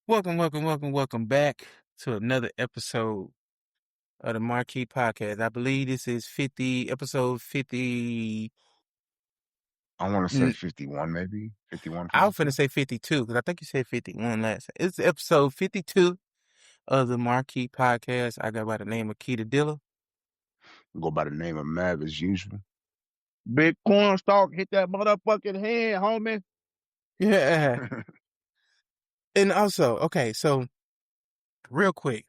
Welcome back to another episode of the MARKEY podcast. I believe this is episode 50. I want to say 51, maybe 51, I was finna 52. say 52 because I think you said 51 last. It's episode 52 of the MARKEY podcast. I go by the name of keytd. Go by the name of MavAsusual. Bigcorn stock hit that motherfucking head, homie. Yeah. And also, okay, so real quick,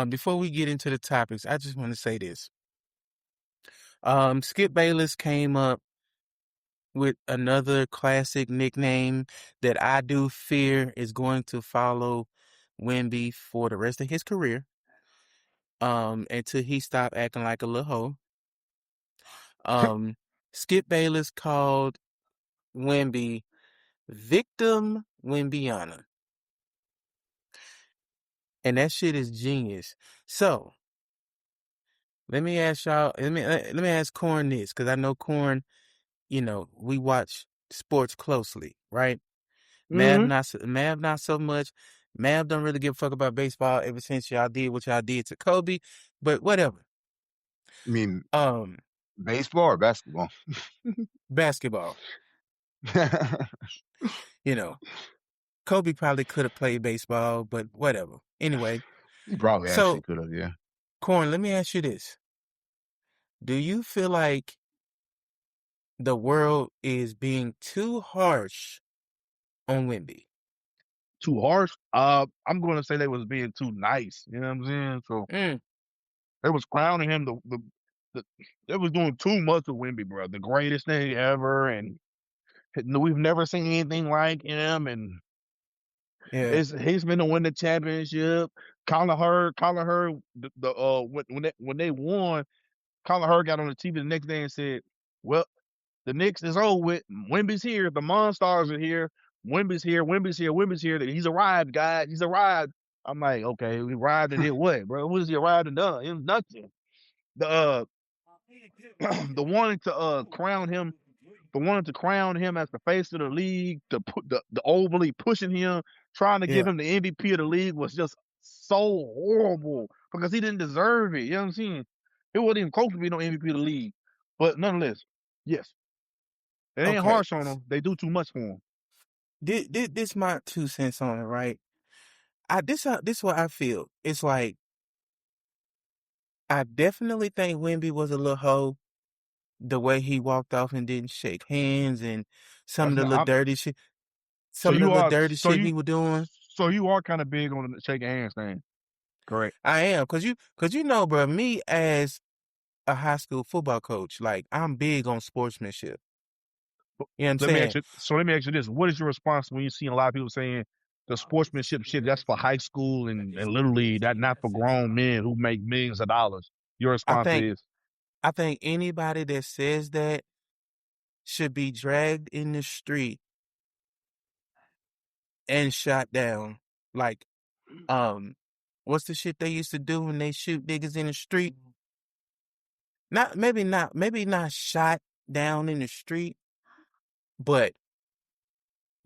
before we get into the topics, I just want to say this. Skip Bayless came up with another classic nickname that I do fear is going to follow Wemby for the rest of his career. Until he stop acting like a little hoe. Skip Bayless called Wemby Victim Wembyana. And that shit is genius. So let me ask y'all, let me ask Corn this, because I know Corn, we watch sports closely, right? Mm-hmm. Mav not so much. Mav don't really give a fuck about baseball ever since y'all did what y'all did to Kobe, but whatever. I mean, Um, baseball or basketball? Basketball. Kobe probably could have played baseball, but whatever. Anyway, He probably actually so could have, yeah. Corn, let me ask you this: do you feel like the world is being too harsh on Wemby? Too harsh. I'm going to say they was being too nice. You know what I'm saying? So they was crowning him. They was doing too much with Wemby, bro. The greatest thing ever, and we've never seen anything like him. And Yeah, he's been to win the championship. Colin Hurd, when they won, Colin Hurd got on the TV the next day and said, "Well, the Knicks is over with. Wemby's here. The Monstars are here. Wemby's here. Wemby's here. Wemby's here. He's arrived, guys. He's arrived." I'm like, okay, we arrived and did what, bro? What has he arrived and done? It was nothing. The the wanting to crown him, the wanting to crown him as the face of the league, to put the overly pushing him, trying to give yeah. him the MVP of the league was just so horrible because he didn't deserve it. You know what I'm saying? It wasn't even close to being no MVP of the league. But nonetheless, yes, it ain't Okay, harsh on them. They do too much for him. this my 2 cents on it, right? This what I feel. It's like I definitely think Wemby was a little hoe. The way he walked off and didn't shake hands and some of That's the not. little dirty shit, So some of the you little are. dirty shit he was doing. So you are kind of big on the shaking hands thing, correct? I am, cause you know, bro, me as a high school football coach, like I'm big on sportsmanship. You know what I'm Let me saying? ask you. So let me ask you this: what is your response when you see a lot of people saying the sportsmanship shit that's for high school and little league, that not for grown men who make millions of dollars? Your I response think is, I think anybody that says that should be dragged in the street and shot down. Like, what's the shit they used to do when they shoot niggas in the street? Maybe not shot down in the street, but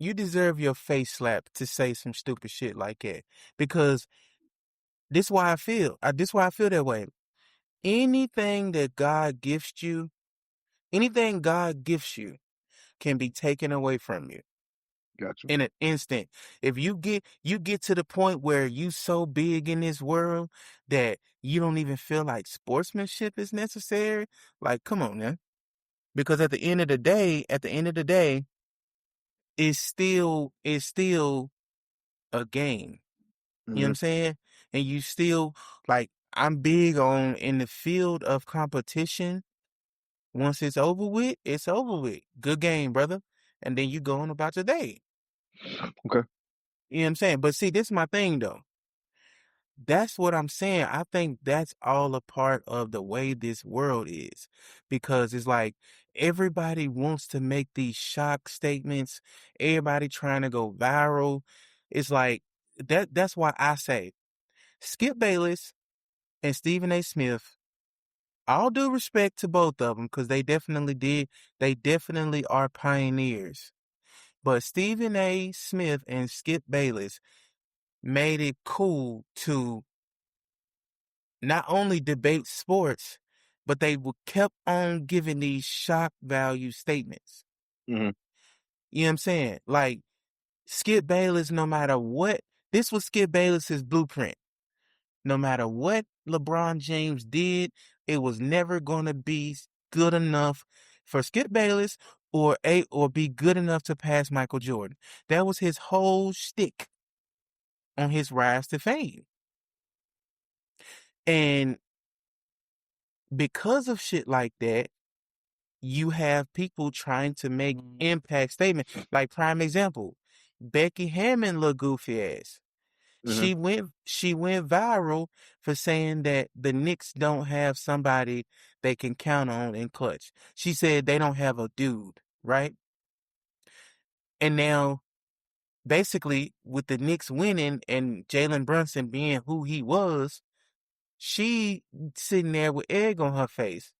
you deserve your face slapped to say some stupid shit like that. Because this why I feel. This why I feel that way. Anything that God gifts you, anything God gifts you can be taken away from you got you. in an instant. If you get to the point where you so big in this world that you don't even feel like sportsmanship is necessary, like come on, man. Because at the end of the day, it's still a game. You know what Mm-hmm. I'm saying? And you still, like, I'm big on in the field of competition. Once it's over with, it's over with. Good game, brother. And then you go on about your day. Okay. You know what I'm saying? But see, this is my thing though. That's what I'm saying. I think that's all a part of the way this world is. Because it's like everybody wants to make these shock statements. Everybody trying to go viral. It's like that's why I say Skip Bayless and Stephen A. Smith, all due respect to both of them, because they definitely are pioneers. But Stephen A. Smith and Skip Bayless, made it cool to not only debate sports, but they kept on giving these shock value statements. Mhm. You know what I'm saying? Like Skip Bayless, no matter what, this was Skip Bayless's blueprint. No matter what LeBron James did, it was never going to be good enough for Skip Bayless or be good enough to pass Michael Jordan. That was his whole shtick on his rise to fame. And because of shit like that, you have people trying to make impact statements. Like prime example, Becky Hammond, little goofy ass. Mhm. She went viral for saying that the Knicks don't have somebody they can count on in clutch. She said they don't have a dude, right? And now, basically, with the Knicks winning and Jalen Brunson being who he was, she sitting there with egg on her face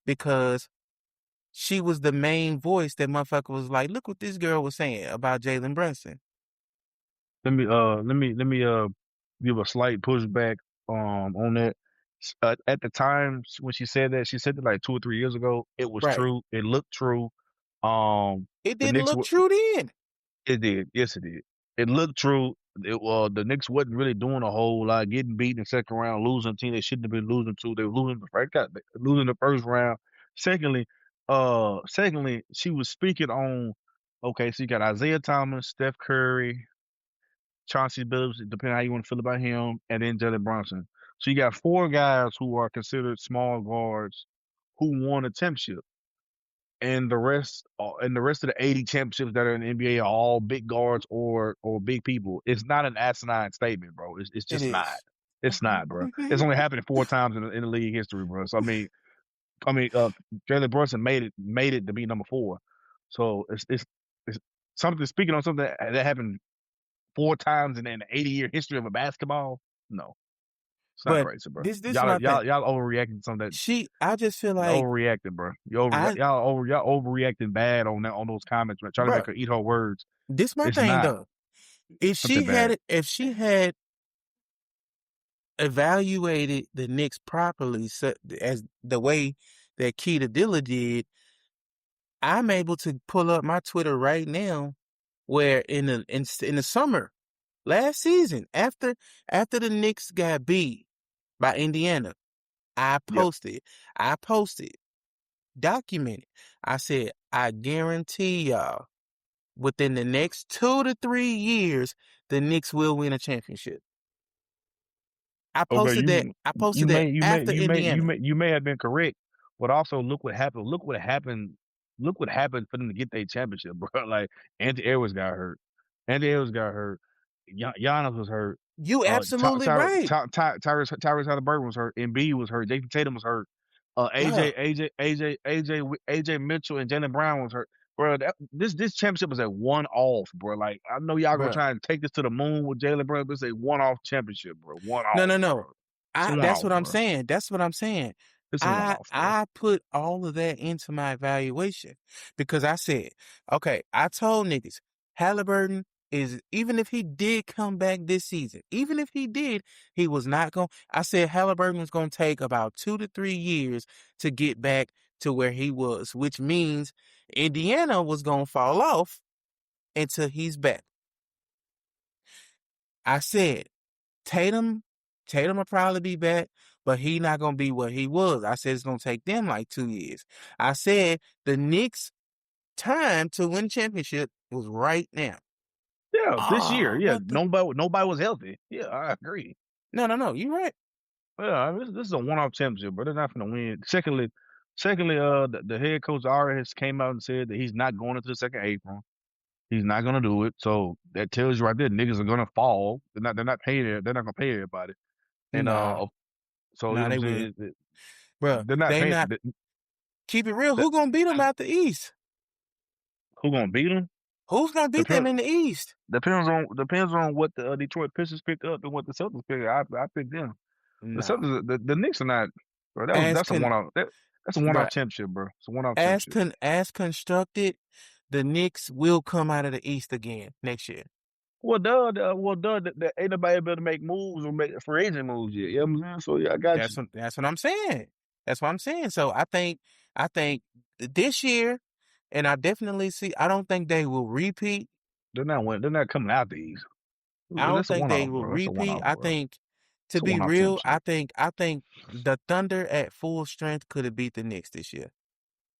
because she was the main voice that motherfucker was like, look what this girl was saying about Jalen Brunson. Let me give a slight pushback on that. At the time when she said that like 2 or 3 years ago. It was Right. true. It looked true. Um, It the didn't Knicks look true then. it did. Yes, it did. It looked true. The Knicks wasn't really doing a whole lot, getting beat in the second round, losing a team they shouldn't have been losing to. They were losing the first round. Secondly, she was speaking on. Okay, so you got Isaiah Thomas, Steph Curry, Chauncey Billups, depending on how you want to feel about him, and then Jalen Brunson. So you got four guys who are considered small guards who won a championship, and the rest of the 80 championships that are in the NBA are all big guards or big people. It's not an asinine statement, bro. It's It just not. is. It's not, bro. It's only happened 4 times in the league history, bro. So I mean, Jalen Brunson made it to be number 4. So it's something speaking on something that happened 4 times in the 80-year history of a basketball. No, it's not But crazy, bro. this Y'all my thing. y'all y'all overreacting to something that I just feel y'all like overreacting, bro. I, Y'all overreacting bad on those comments, man. Trying to make bro, her eat her words. this my It's thing not though. If something she had bad. it, if she had evaluated the Knicks properly, as the way that Keita did, I'm able to pull up my Twitter right now, where in the summer last season, after the Knicks got beat by Indiana, I Yep. posted, I posted, documented. I said, I guarantee y'all, within the next 2 to 3 years, the Knicks will win a championship. I Okay, posted that. I you posted that may you may after you may you Indiana. may you may have been correct, but also look what happened. Look what happened. Look what happened for them to get their championship, bro. Like Anthony Edwards got hurt. Anthony Edwards got hurt. Giannis was hurt. You absolutely right, Tyrese Halliburton was hurt. Embiid was hurt. Jason Tatum was hurt. bro. AJ Mitchell and Jalen Brown was hurt. Bro, this championship is a one off, bro. Like I know y'all gonna Bro. try and take this to the moon with Jalen Brown, but it's a one off championship, bro. One No, off, no, bro. no. It's a one That's off, what I'm bro. saying. That's what I'm saying. It's a one I off, bro. I put all of that into my evaluation because I said, okay, I told niggas Halliburton is, even if he did come back this season, even if he did, he was not going. I said Halliburton was going to take about 2 to 3 years to get back to where he was, which means Indiana was going to fall off until he's back. I said Tatum, Tatum will probably be back, but he not gonna be what he was. I said it's gonna take them like 2 years. I said the Knicks' time to win championship was right now. Yeah, this year, Oh, yeah, what the? nobody was healthy. Yeah, I agree. No. You right. Yeah, I mean, this is a one off championship, bro. They're not gonna win. Secondly, the head coach already has came out and said that he's not going into the second April. He's not gonna do it. So that tells you right there, niggas are gonna fall. They're not paying. They're not gonna pay everybody. And Nah, so you know nah, what I'm they will, saying. bro. They're not They paying. not. Keep it real. That, Who gonna beat them out the East? who gonna beat them? Who's gonna beat them Depends in the East? depends on what the Detroit Pistons pick up and what the Celtics pick up. I pick them. The Nah. Celtics, the Knicks are not. Bro, As that's a con, one off. That's a one bro. off championship, bro. It's a one off championship. As constructed, the Knicks will come out of the East again next year. Ain't nobody able to make moves or make free agent moves yet. You know what I'm saying? So yeah, I got you. That's what I'm saying. That's what I'm saying. So I think this year, and I definitely see. I don't think they will repeat. They're not coming out the East. I don't That's a think one they off, will bro. That's a one repeat. off, I bro. think, to It's a be one off real, championship. I think the Thunder at full strength could have beat the Knicks this year.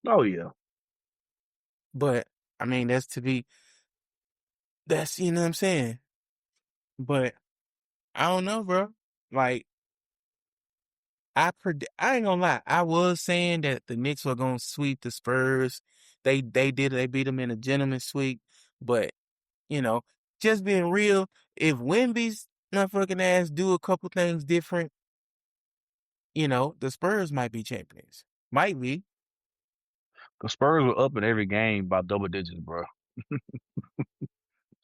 Oh yeah. But I mean, that's you know what I'm saying. But I don't know, bro. Like I ain't gonna lie. I was saying that the Knicks were gonna sweep the Spurs. They did. They beat them in a gentleman's sweep. But you know, just being real, if Wemby's motherfucking ass do a couple things different, the Spurs might be champions. Might be. The Spurs were up in every game by double digits, bro.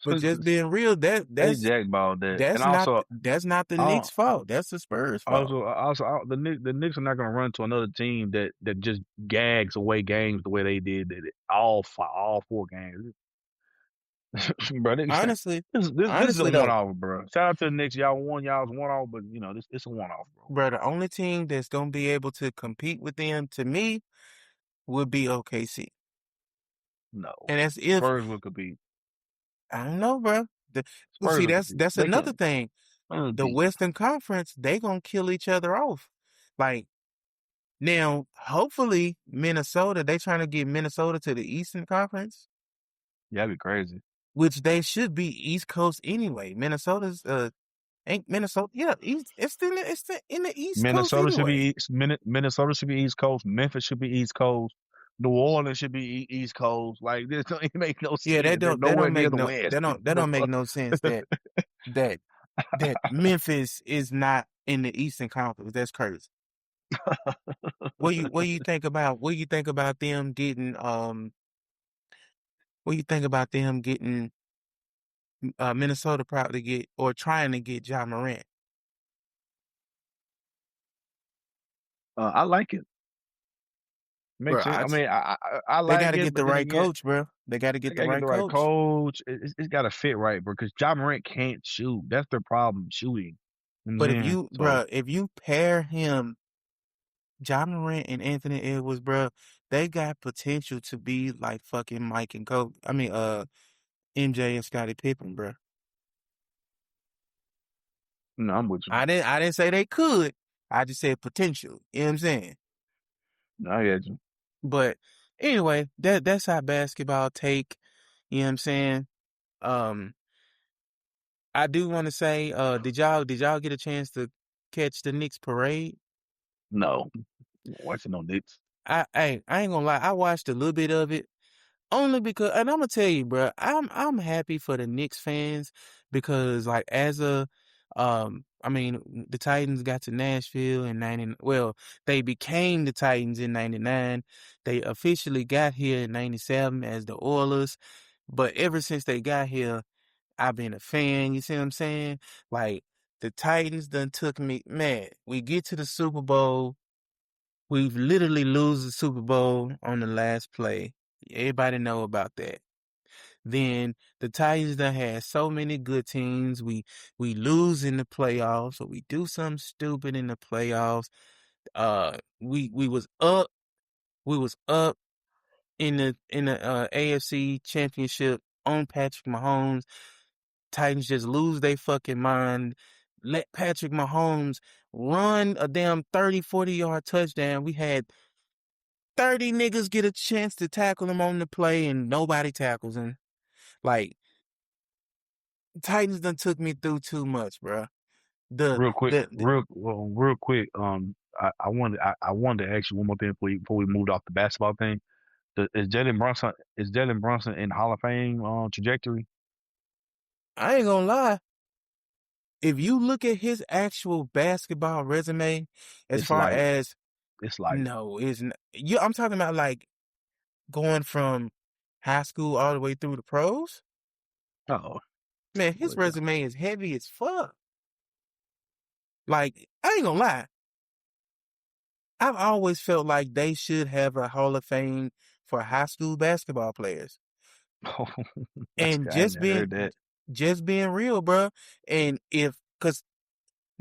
But just being real, They jackballed that, and that's not the I Knicks' fault. That's the Spurs' fault. the Knicks are not going to run to another team that just gags away games the way they did all four games. Bro, Honestly, this is a honestly one though, off, bro. Shout out to the Knicks, y'all won, y'all's one off, but this it's a one off, bro. bro, the only team that's gonna be able to compete with them, to me, would be OKC. No, And that's if Spurs will compete. I don't know, bro. Spurs See, will compete. that's They another can. thing. The Beat. Western Conference, they gonna kill each other off. Like now, hopefully Minnesota, they trying to get Minnesota to the Eastern Conference, Yeah, that'd be crazy. which they should be East Coast anyway. Minnesota's ain't Minnesota, yeah, it's in the East Coast anyway. Minnesota should be East Coast. Memphis should be East Coast. New Orleans should be East Coast. Like this don't even make no Yeah, sense. They're that nowhere don't near make the no West. that don't make no sense that that Memphis is not in the Eastern Conference. That's crazy. What you think about them getting what you think about them getting Minnesota probably get or trying to get Ja Morant? I like it. Bro, Makes sense. I mean, I they like got to it, get but the then right again, coach, bro. They got to they get the gotta get right the right coach. coach. It's got to fit right, bro. Because Ja Morant can't shoot. That's their problem, shooting. You know what But I'm saying? So if you pair him, Ja Morant and Anthony Edwards, bro, they got potential to be like fucking Mike and Kobe. I mean, MJ and Scottie Pippen, bro. no, I'm with you. I didn't say they could. I just said potential. You know what I'm saying? No, I get you. But anyway, that's how basketball take. You know what I'm saying? Um, I do want to say, did y'all get a chance to catch the Knicks parade? No, watching no Knicks. I ain't gonna lie, I watched a little bit of it. Only because, and I'm gonna tell you, bro, I'm happy for the Knicks fans because, like, I mean, the Titans got to Nashville in '90. Well, they became the Titans in '99. They officially got here in '97 as the Oilers, but ever since they got here, I've been a fan. You see what I'm saying? Like, the Titans done took me, man. We get to the Super Bowl. We literally lose the Super Bowl on the last play. Everybody know about that. Then the Titans done had so many good teams. We lose in the playoffs, or we do something stupid in the playoffs. We was up. We was up in the AFC Championship on Patrick Mahomes. Titans just lose their fucking mind. Let Patrick Mahomes run a damn 30, 40-yard touchdown. We had 30 niggas get a chance to tackle him on the play and nobody tackles him. Like, Titans done took me through too much, bro. The, the Real quick. I wanted to ask you one more thing before we moved off the basketball thing. Is Jalen Brunson in Hall of Fame trajectory? I ain't gonna lie. If you look at his actual basketball resume, as It's far like as it's like no, I'm talking about like going from high school all the way through the pros. oh Man, his well, yeah. resume is heavy as fuck. Like, I ain't gonna lie. I've always felt like they should have a Hall of Fame for high school basketball players. And I ain't heard that. just being real, bro. And cause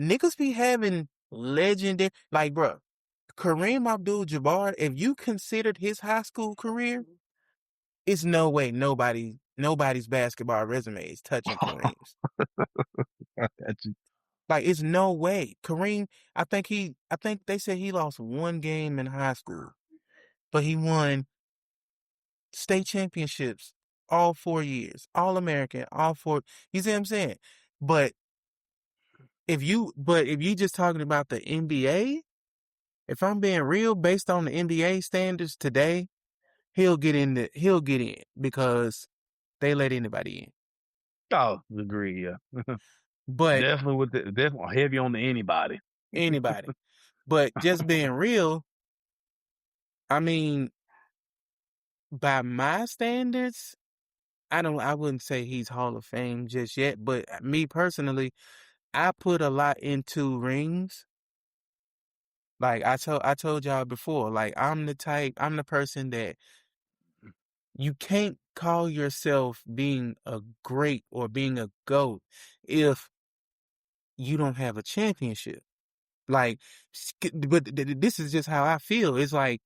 niggas be having legendary, like, bro, Kareem Abdul-Jabbar, if you considered his high school career, it's no way nobody's basketball resume is touching Kareem's. Like, it's no way. Kareem, I think they said he lost one game in high school, but he won state championships all 4 years, all American, all four. You see what I'm saying? But if you just talking about the NBA, if I'm being real, based on the NBA standards today, he'll get in because they let anybody in. Oh, agree. Yeah, But definitely heavy on the anybody. anybody. But just being real, I mean, by my standards, I wouldn't say he's Hall of Fame just yet, but me personally, I put a lot into rings. Like I told y'all before, like I'm the person that you can't call yourself being a great or being a GOAT if you don't have a championship. Like, but this is just how I feel. It's like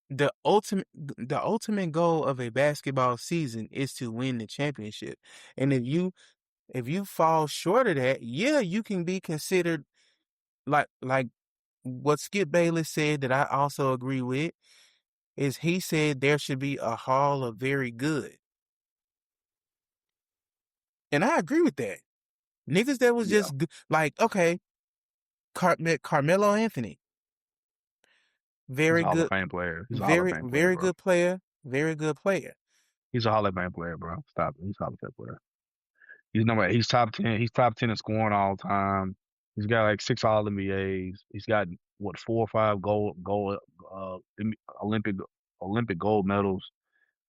the ultimate goal of a basketball season is to win the championship. And if you fall short of that, yeah, you can be considered like what Skip Bayless said that I also agree with is he said there should be a hall of very good. And I agree with that. Niggas that was Yeah, just like, okay, Carmelo Anthony, he's very a Hall of good, Fame player. He's a Hall of Fame player, very bro. good player, very good player. He's a Hall of Fame player, bro. Stop it. He's a Hall of Fame player. He's number. He's top 10. He's top 10 in scoring all time. He's got like 6 All NBAs. He's got what 4 or 5 Olympic Olympic gold medals.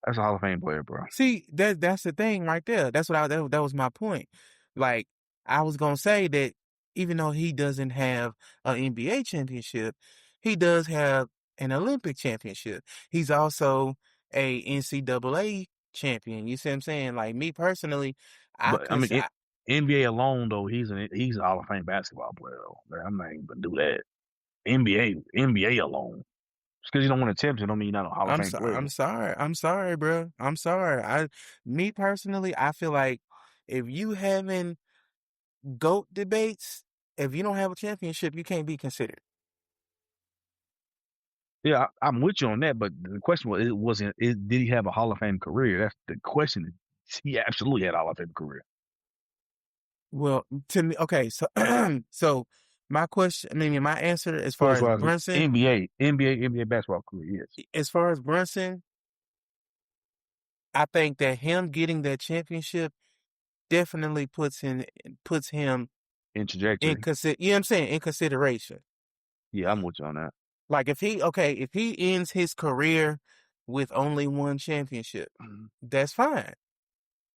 That's a Hall of Fame player, bro. See, that's the thing right there. That's what that was my point. Like I was gonna say that even though he doesn't have an NBA championship, he does have an Olympic championship. He's also a NCAA champion. You see what I'm saying? Like me personally, I But I could mean, NBA alone though, he's a Hall of Fame basketball player though. Man, I'm not even gonna do that. NBA alone. Just because you don't win a championship don't mean you're not a Hall of Fame player. I'm sorry, bro. I'm sorry. Me personally, I feel like if you having GOAT debates, if you don't have a championship, you can't be considered. Yeah, I'm with you on that, but the question was, did he have a Hall of Fame career? That's the question. He absolutely had a Hall of Fame career. Well, to me, okay, so so my question, I mean, my answer as So far as as far as Brunson, NBA basketball career, yes, as far as Brunson, I think that him getting that championship definitely puts him in in trajectory. you know what I'm saying, in consideration. Yeah, I'm with you on that. Like if he ends his career with only one championship, that's fine.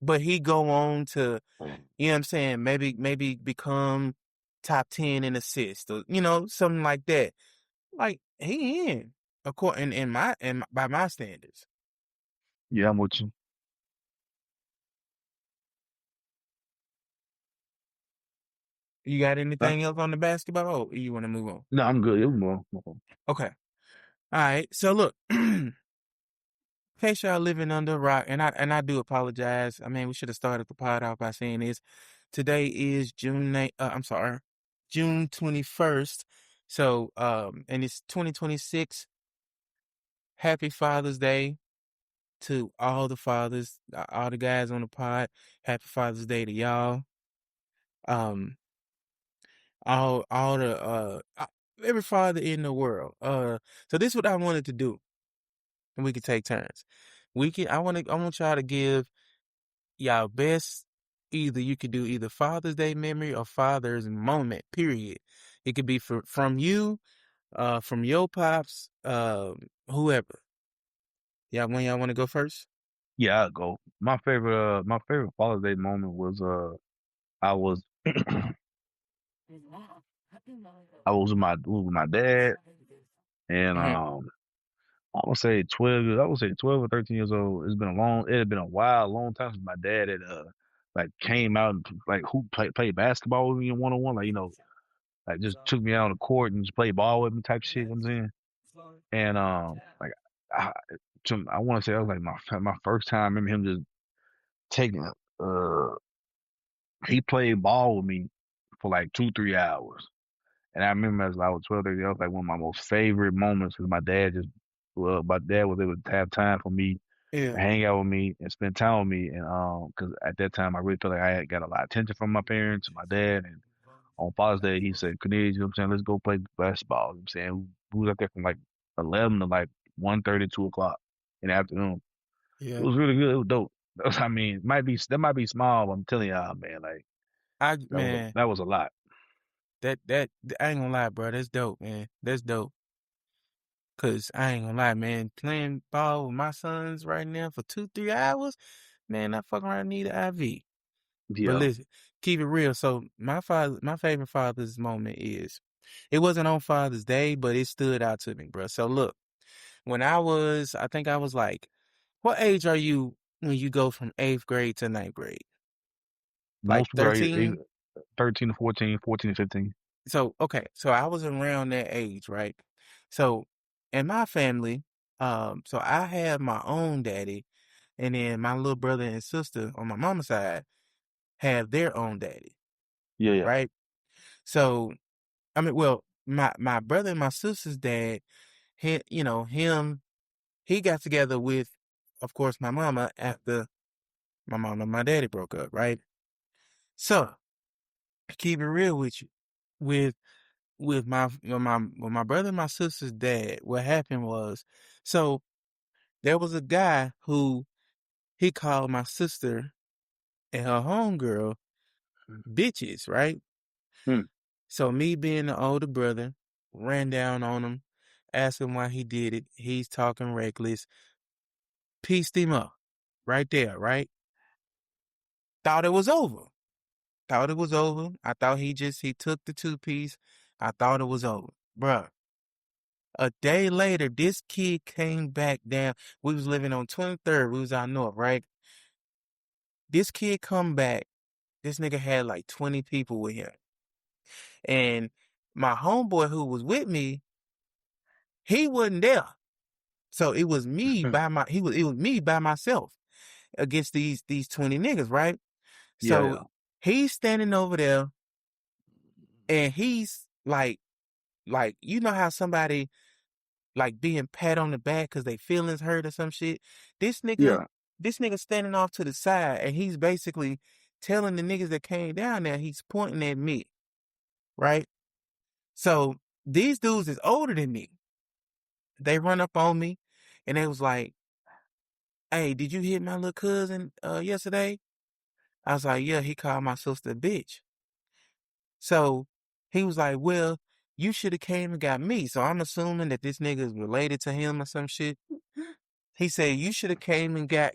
But he go on to, you know what I'm saying, maybe become top 10 in assists or, you know, something like that. Like he in according by my standards. Yeah, I'm with you. You got Huh? anything else on the basketball? Or you want to move on? No, I'm good. It was more. Okay. All right. So look, in case y'all living under a rock, and I do apologize. I mean, we should have started the pod off by saying this. Today is I'm sorry, June 21st. So and it's 2026. Happy Father's Day to all the fathers, all the guys on the pod. Happy Father's Day to y'all. Um, all the every father in the world. So this is what I wanted to do, and we could take turns. I want y'all to give y'all best. Either you could do either Father's Day memory or Father's moment. Period. It could be from you, from your pops, whoever. When y'all want to go first? Yeah, I'll go. My favorite Father's Day moment was I was I was with my dad and Hmm. I would say 12 years. I would say 12 or 13 years old. It had been a while, long time since my dad had like came out and like who played basketball with me in 1-on-1, like like just took me out on the court and just played ball with me type shit. You know what I'm saying, and like I, I want to say that was like my first time. I remember him just taking he played ball with me for like 2-3 hours. And I remember as I was 12, 13, that was like one of my most favorite moments because my dad was able to have time for me Yeah. and hang out with me and spend time with me. And because at that time I really felt like I had got a lot of attention from my parents and my dad. And on Father's Day, he said, Cornelius, you know what I'm saying, let's go play basketball. You know what I'm saying, we was out there from like 11 to like 1:30, 2 o'clock in the afternoon. It Yeah. was really good. It was dope. I mean, that might be small, but I'm telling y'all, man, like Man, that was a lot. that I ain't gonna lie, bro. That's dope, man. That's dope. Cause I ain't gonna lie, man. Playing ball with my sons right now for 2-3 hours, man. I fucking around need an IV. But Yeah, listen, keep it real. So my favorite Father's moment is, it wasn't on Father's Day, but it stood out to me, bro. So look, I think I was like, what age are you when you go from 8th grade to 9th grade? Like most people are 13? 13 to 14, 14 to 15. So, okay. So I was around that age, right? So in my family, so I have my own daddy, and then my little brother and sister on my mama's side have their own daddy, Yeah, yeah, right? So, I mean, well, my brother and my sister's dad, he got together with, of course, my mama after my mama and my daddy broke up, right? So, to keep it real with you, with with my brother and my sister's dad, what happened was, so there was a guy who he called my sister and her homegirl bitches, right? hmm, So me being the older brother, ran down on him, asked him why he did it. He's talking reckless, pieced him up right there, right? Thought it was over. Thought it was over. I thought he took the 2 piece. I thought it was over. Bruh. A day later, this kid came back down. We was living on 23rd. We was out north, right? This kid come back. This nigga had like 20 people with him. And my homeboy who was with me, he wasn't there. So it was me by my it was me by myself against these 20 niggas, right? yeah, So yeah, he's standing over there and he's like you know how somebody like being pat on the back because they feelings hurt or some shit. This nigga, yeah. this nigga standing off to the side and he's basically telling the niggas that came down there, he's pointing at me, right? So these dudes is older than me. They run up on me and they was like, "Hey, did you hit my little cousin yesterday?" I was like, "Yeah, he called my sister a bitch." So he was like, "Well, you should have came and got me." So I'm assuming that this nigga is related to him or some shit. He said, you should have came and got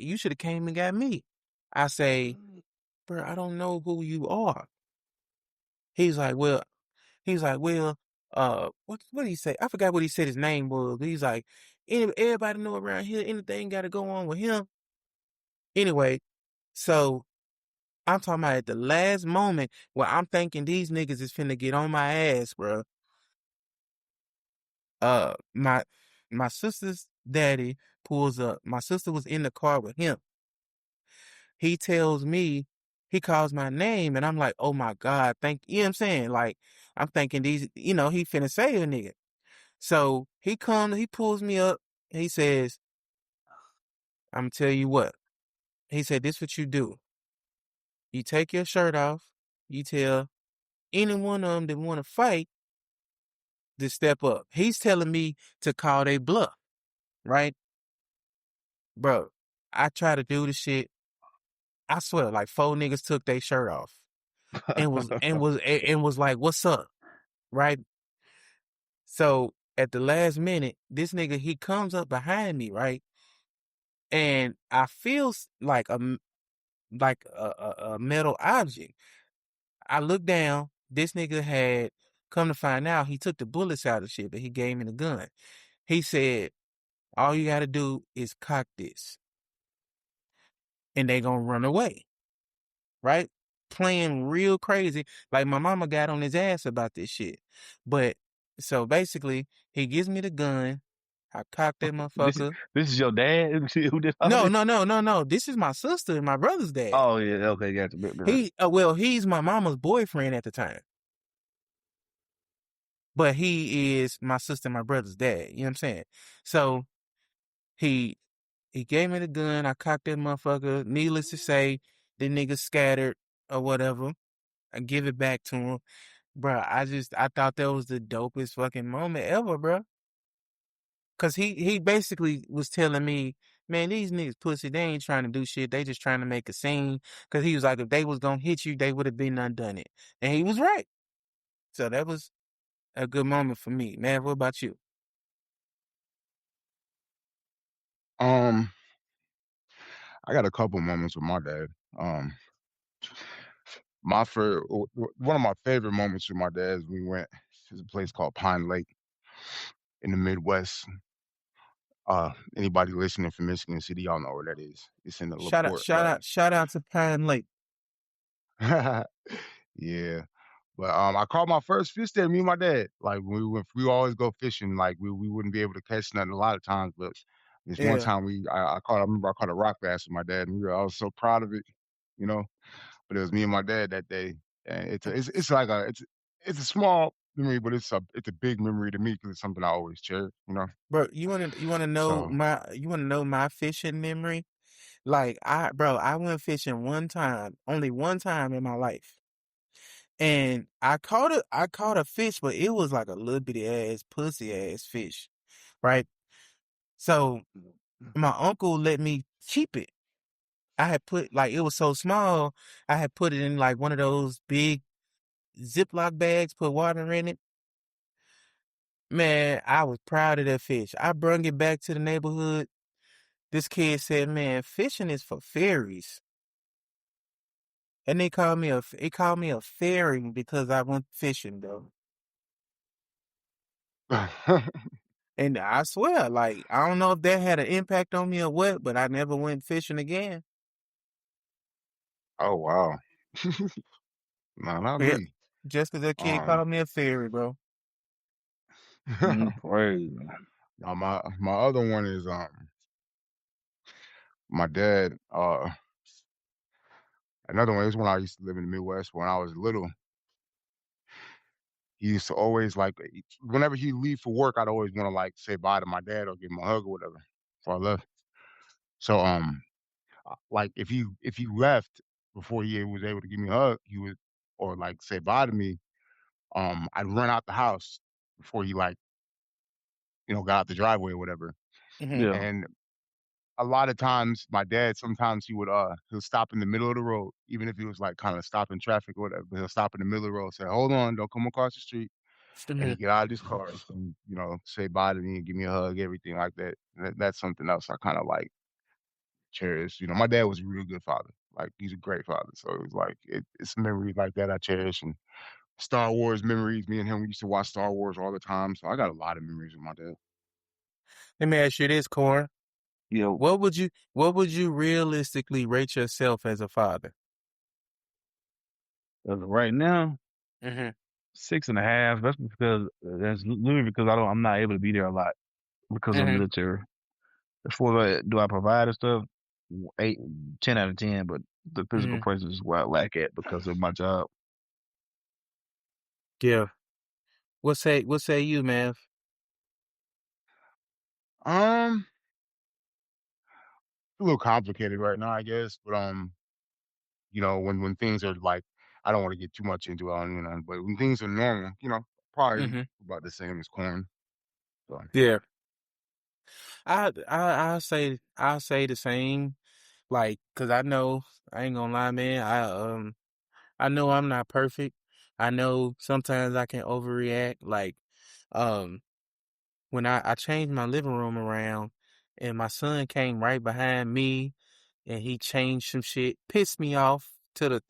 me. I say, bro, I don't know who you are. He's like, well, he's like, well, what did he say? I forgot what he said his name was. He's like, everybody know around here, anything got to go on with him. Anyway, so I'm talking about at the last moment where I'm thinking these niggas is finna get on my ass, bro. Uh, my, my sister's daddy pulls up. My sister was in the car with him. He tells me, he calls my name, and I'm like, oh my God, you know what I'm saying? Like, I'm thinking he finna say a nigga. So he pulls me up, he says, I'm gonna tell you what. He said, this what you do. You take your shirt off, you tell any one of them that wanna fight to step up. He's telling me to call they bluff, right? Bro, I try to do the shit. I swear, like 4 niggas took their shirt off and was like, what's up? Right? So at the last minute, this nigga he comes up behind me, right? And I feel like a metal object. I look down. This nigga had come to find out he took the bullets out of shit, but he gave me the gun. He said, "All you got to do is cock this, and they gonna run away." right? Playing real crazy. Like my mama got on his ass about this shit. But so basically, he gives me the gun. I cocked that This, motherfucker. this is your dad who did all No, this? no, no, no, no. This is my sister and my brother's dad. Oh yeah, okay, gotcha. Well, he's my mama's boyfriend at the time, but he is my sister and my brother's dad. You know what I'm saying? So he he gave me the gun. I cocked that motherfucker. Needless to say, the nigga scattered or whatever. I give it back to him, bro. I thought that was the dopest fucking moment ever, bro. Cause he basically was telling me, man, these niggas pussy, they ain't trying to do shit. They just trying to make a scene. Cause he was like, if they was gonna hit you, they would have been undone it. And he was right. So that was a good moment for me. Man, what about you? Um, I got a couple moments with my dad. Um, one of my favorite moments with my dad is we went to a place called Pine Lake in the Midwest. Anybody listening from Michigan City, y'all know where that is. It's in the LaPorte Valley. Shout out to Pine Lake. Yeah. But I caught my first fish there, me and my dad. Like we always go fishing, like we wouldn't be able to catch nothing a lot of times, but this one Yeah. time I remember I caught a rock bass with my dad, and I was so proud of it, you know. But it was me and my dad that day, and it's like it's a small memory, but it's a big memory to me because it's something I always cherish, you know. Bro, So you wanna know my fishing memory? Like I went fishing one time, only one time in my life. And I caught a fish, but it was like a little bitty ass, pussy ass fish, right? So my uncle let me keep it. I had put like it was so small, I had put it in like one of those big Ziploc bags, put water in it. Man, I was proud of that fish. I brung it back to the neighborhood. This kid said, "Man, fishing is for fairies." And they called me a fairy because I went fishing though. And I swear, like, I don't know if that had an impact on me or what, but I never went fishing again. oh wow, no, not Yeah, me. just because that kid Um, called me a fairy, bro. Crazy. now my other one is my dad. Another one is when I used to live in the Midwest when I was little. He used to always like whenever he leave for work, I'd always want to like say bye to my dad or give him a hug or whatever before I left. So like if he left before he was able to give me a hug, he would or like say bye to me. I'd run out the house before he like got out the driveway or whatever. Hmm. Yeah. And a lot of times, my dad sometimes he'll stop in the middle of the road, even if he was like kind of stopping traffic or whatever. But he'll stop in the middle of the road, say, "Hold on, don't come across the street." And he get out of his car and say bye to me and give me a hug, everything like that. That's something else I kind of like cherish. My dad was a real good father. Like he's a great father. So it was like it's memories like that I cherish and Star Wars memories. Me and him we used to watch Star Wars all the time. So I got a lot of memories with my dad. Let me ask you this, Corn. Yo, What would you realistically rate yourself as a father? as of right now, Hmm. 6.5. That's literally because I'm not able to be there a lot because of the Hmm. military. Before that, do I provide and stuff? 8, 10 out of 10, but the physical Hmm. presence is where I lack at because of my job. Yeah. What say you, man? Um, a little complicated right now, I guess. But when things are like, I don't want to get too much into it, but when things are normal, probably Hmm. about the same as corn. So, Yeah. I'll say the same. Like, cause I know I ain't gonna lie, man. I know I'm not perfect. I know sometimes I can overreact. Like, um, when I changed my living room around and my son came right behind me and he changed some shit, pissed me off to the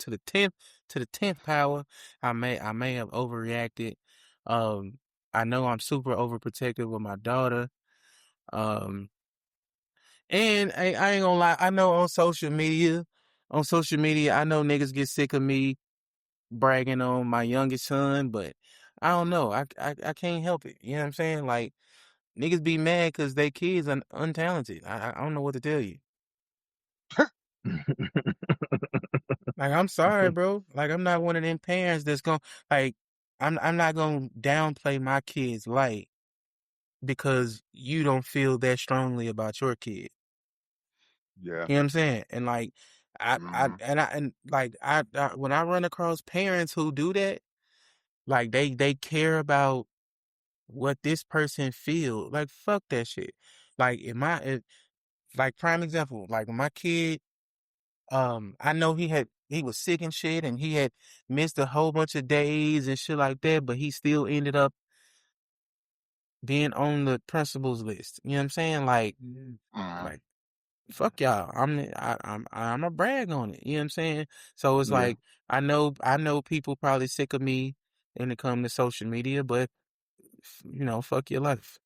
tenth power. I may have overreacted. Um, I know I'm super overprotective with my daughter. Um, and I ain't gonna lie, I know on social media. on social media. I know niggas get sick of me bragging on my youngest son, but I don't know. I can't help it. You know what I'm saying? Like niggas be mad because they kids are untalented. I don't know what to tell you. Like I'm sorry, bro. Like I'm not one of them parents that's gonna like I'm not gonna downplay my kid's light because you don't feel that strongly about your kid. Yeah. You know what I'm saying? And like Hmm. when I run across parents who do that, like they care about what this person feel. Like fuck that shit. Like like prime example, like when my kid, I know he was sick and shit, and he had missed a whole bunch of days and shit like that, but he still ended up being on the principal's list. You know what I'm saying? Hmm. Like fuck y'all. I'm a brag on it. You know what I'm saying? So it's Yeah. like I know people probably sick of me when it comes to social media, but fuck your life.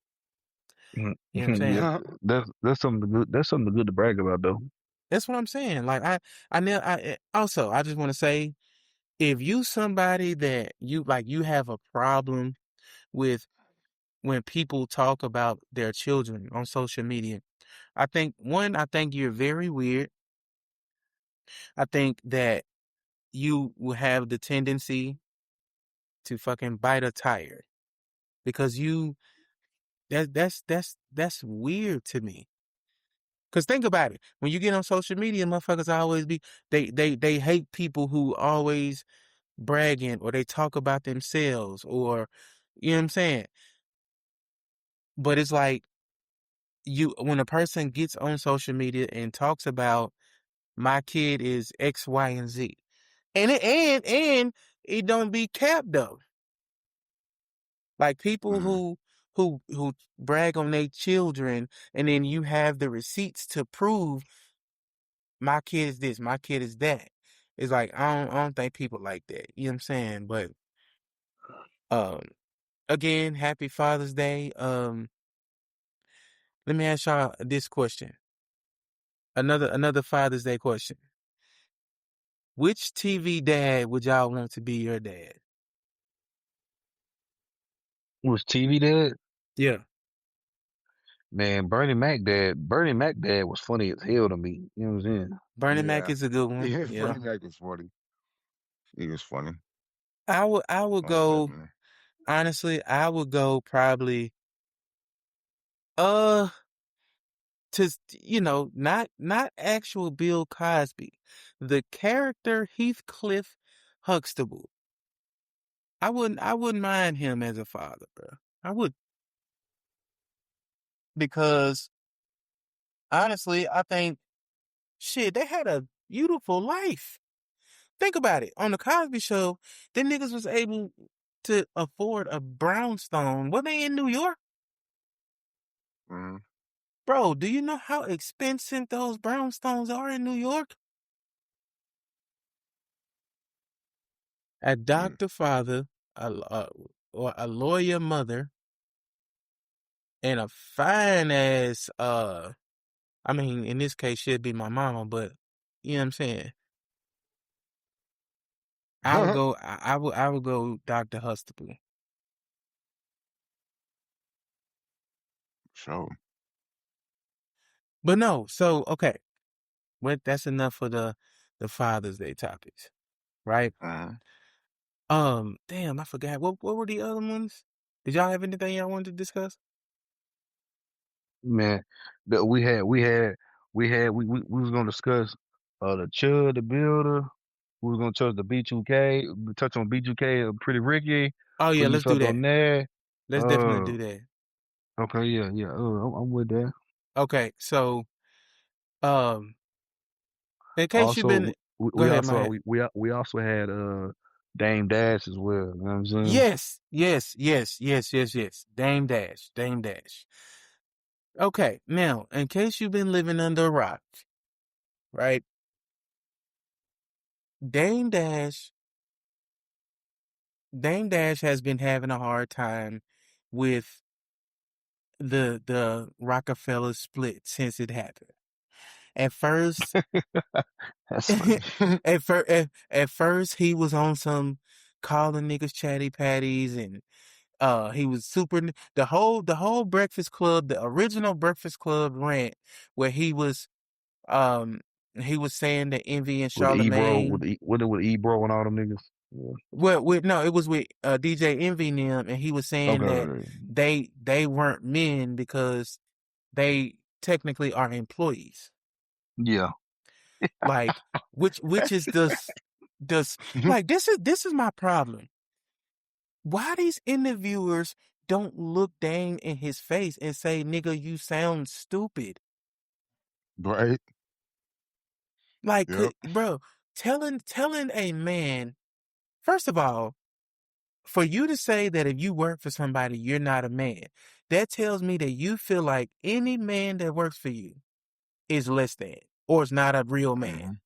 You know what I'm Yeah, saying? that's something good. That's something good to brag about, though. That's what I'm saying. Like also I just want to say, if you somebody that you have a problem with when people talk about their children on social media, I think you're very weird. I think that you will have the tendency to fucking bite a tire because that's weird to me. Cause think about it. When you get on social media, motherfuckers always be they hate people who always bragging or they talk about themselves or you know what I'm saying? But it's like when a person gets on social media and talks about my kid is X, Y, and Z. And it don't be capped though. Like people Hmm. who brag on their children and then you have the receipts to prove my kid is this, my kid is that. It's like I don't think people like that. You know what I'm saying? But um again, happy Father's Day. Let me ask y'all this question. Another Father's Day question. Which TV dad would y'all want to be your dad? Was TV dad? Yeah. Man, Bernie Mac dad was funny as hell to me. You know what I'm saying? Bernie Mac Yeah. is a good one. Yeah. Yeah. Freddie Mac was funny. He was funny. I would Most go definitely. honestly, I would go probably uh to not actual Bill Cosby. The character Heathcliff Huxtable. I wouldn't mind him as a father, bro. I would because honestly, I think shit, they had a beautiful life. Think about it. On the Cosby Show, the niggas was able to afford a brownstone. Were they in New York? Hmm. Bro, do you know how expensive those brownstones are in New York? A Hmm. doctor father, or a lawyer mother, and a fine ass, I mean, in this case, she'd be my mama, but you know what I'm saying? I would go Dr. Hustable. So. But no, so, okay. Well, that's enough for the Father's Day topics, right? Hmm. Damn, I forgot. What were the other ones? Did y'all have anything y'all wanted to discuss? Man, that we was gonna discuss the Chud the Builder. We was gonna touch the B2K, touch on B2K, Pretty Ricky. Oh Where yeah, you let's do felt that. on that? Let's definitely Uh, do that. okay, yeah, yeah. I'm with that. Okay, so um, in case you've Also, been, go ahead, my head. we also had Dame Dash as well. You know what I'm saying? Yes, yes, yes, yes, yes, yes. Dame Dash, Dame Dash. Okay, now in case you've been living under a rock, right? Dame Dash, Dame Dash has been having a hard time with the Rockefeller split since it happened. At first, That's funny. at first he was on some calling niggas chatty patties, and he was the whole Breakfast Club, the original Breakfast Club rant, where um he was saying that Envy and With Ebro, Charlemagne. with Ebro and all them niggas. Yeah. Well, no, it was with DJ Envy and them, and he was saying that Okay. they weren't men because they technically are employees. Yeah. Like, which is the like, this is my problem. Why these interviewers don't look Dame in his face and say, "Nigga, you sound stupid." Right? Like, Yep. bro, telling a man, first of all, for you to say that if you work for somebody, you're not a man, that tells me that you feel like any man that works for you is less than or is not a real man. Mhm.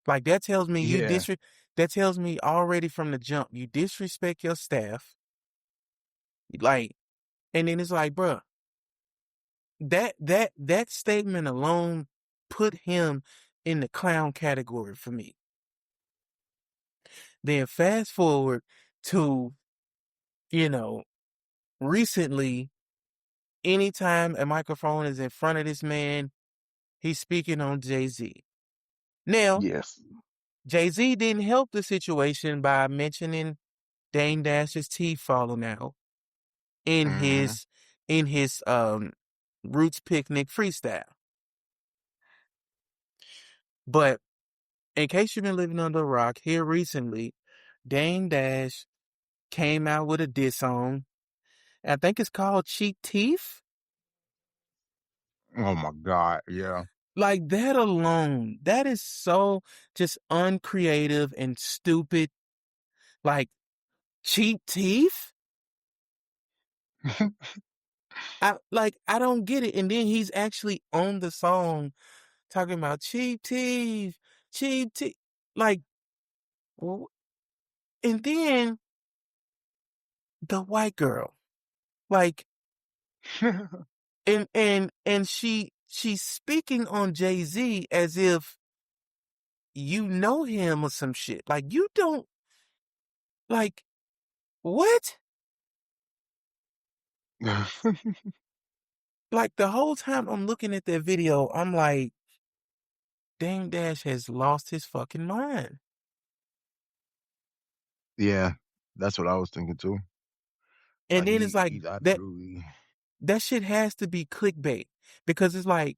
Like, that tells me Yeah. that tells me already from the jump, you disrespect your staff. Like, and then it's like, bruh, that statement alone put him in the clown category for me. Then fast forward to, recently, anytime a microphone is in front of this man, he's speaking on Jay-Z. Now, Yes. Jay-Z didn't help the situation by mentioning Dame Dash's teeth falling out in Mhm. his Roots Picnic freestyle. But in case you've been living under a rock, here recently, Dame Dash came out with a diss song. I think it's called Cheap Teeth. Oh my God. Yeah. Like, that alone, that is so just uncreative and stupid. Like, cheap teeth? I don't get it. And then he's actually on the song talking about cheap teeth, cheap teeth. Like, and then the white girl, like, and she's speaking on Jay-Z as if you know him or some shit. Like, you don't, like, what? Like, the whole time I'm looking at that video, I'm like, Dame Dash has lost his fucking mind. Yeah. That's what I was thinking too. And Like then it's like he's that absolutely that shit has to be clickbait, because it's like,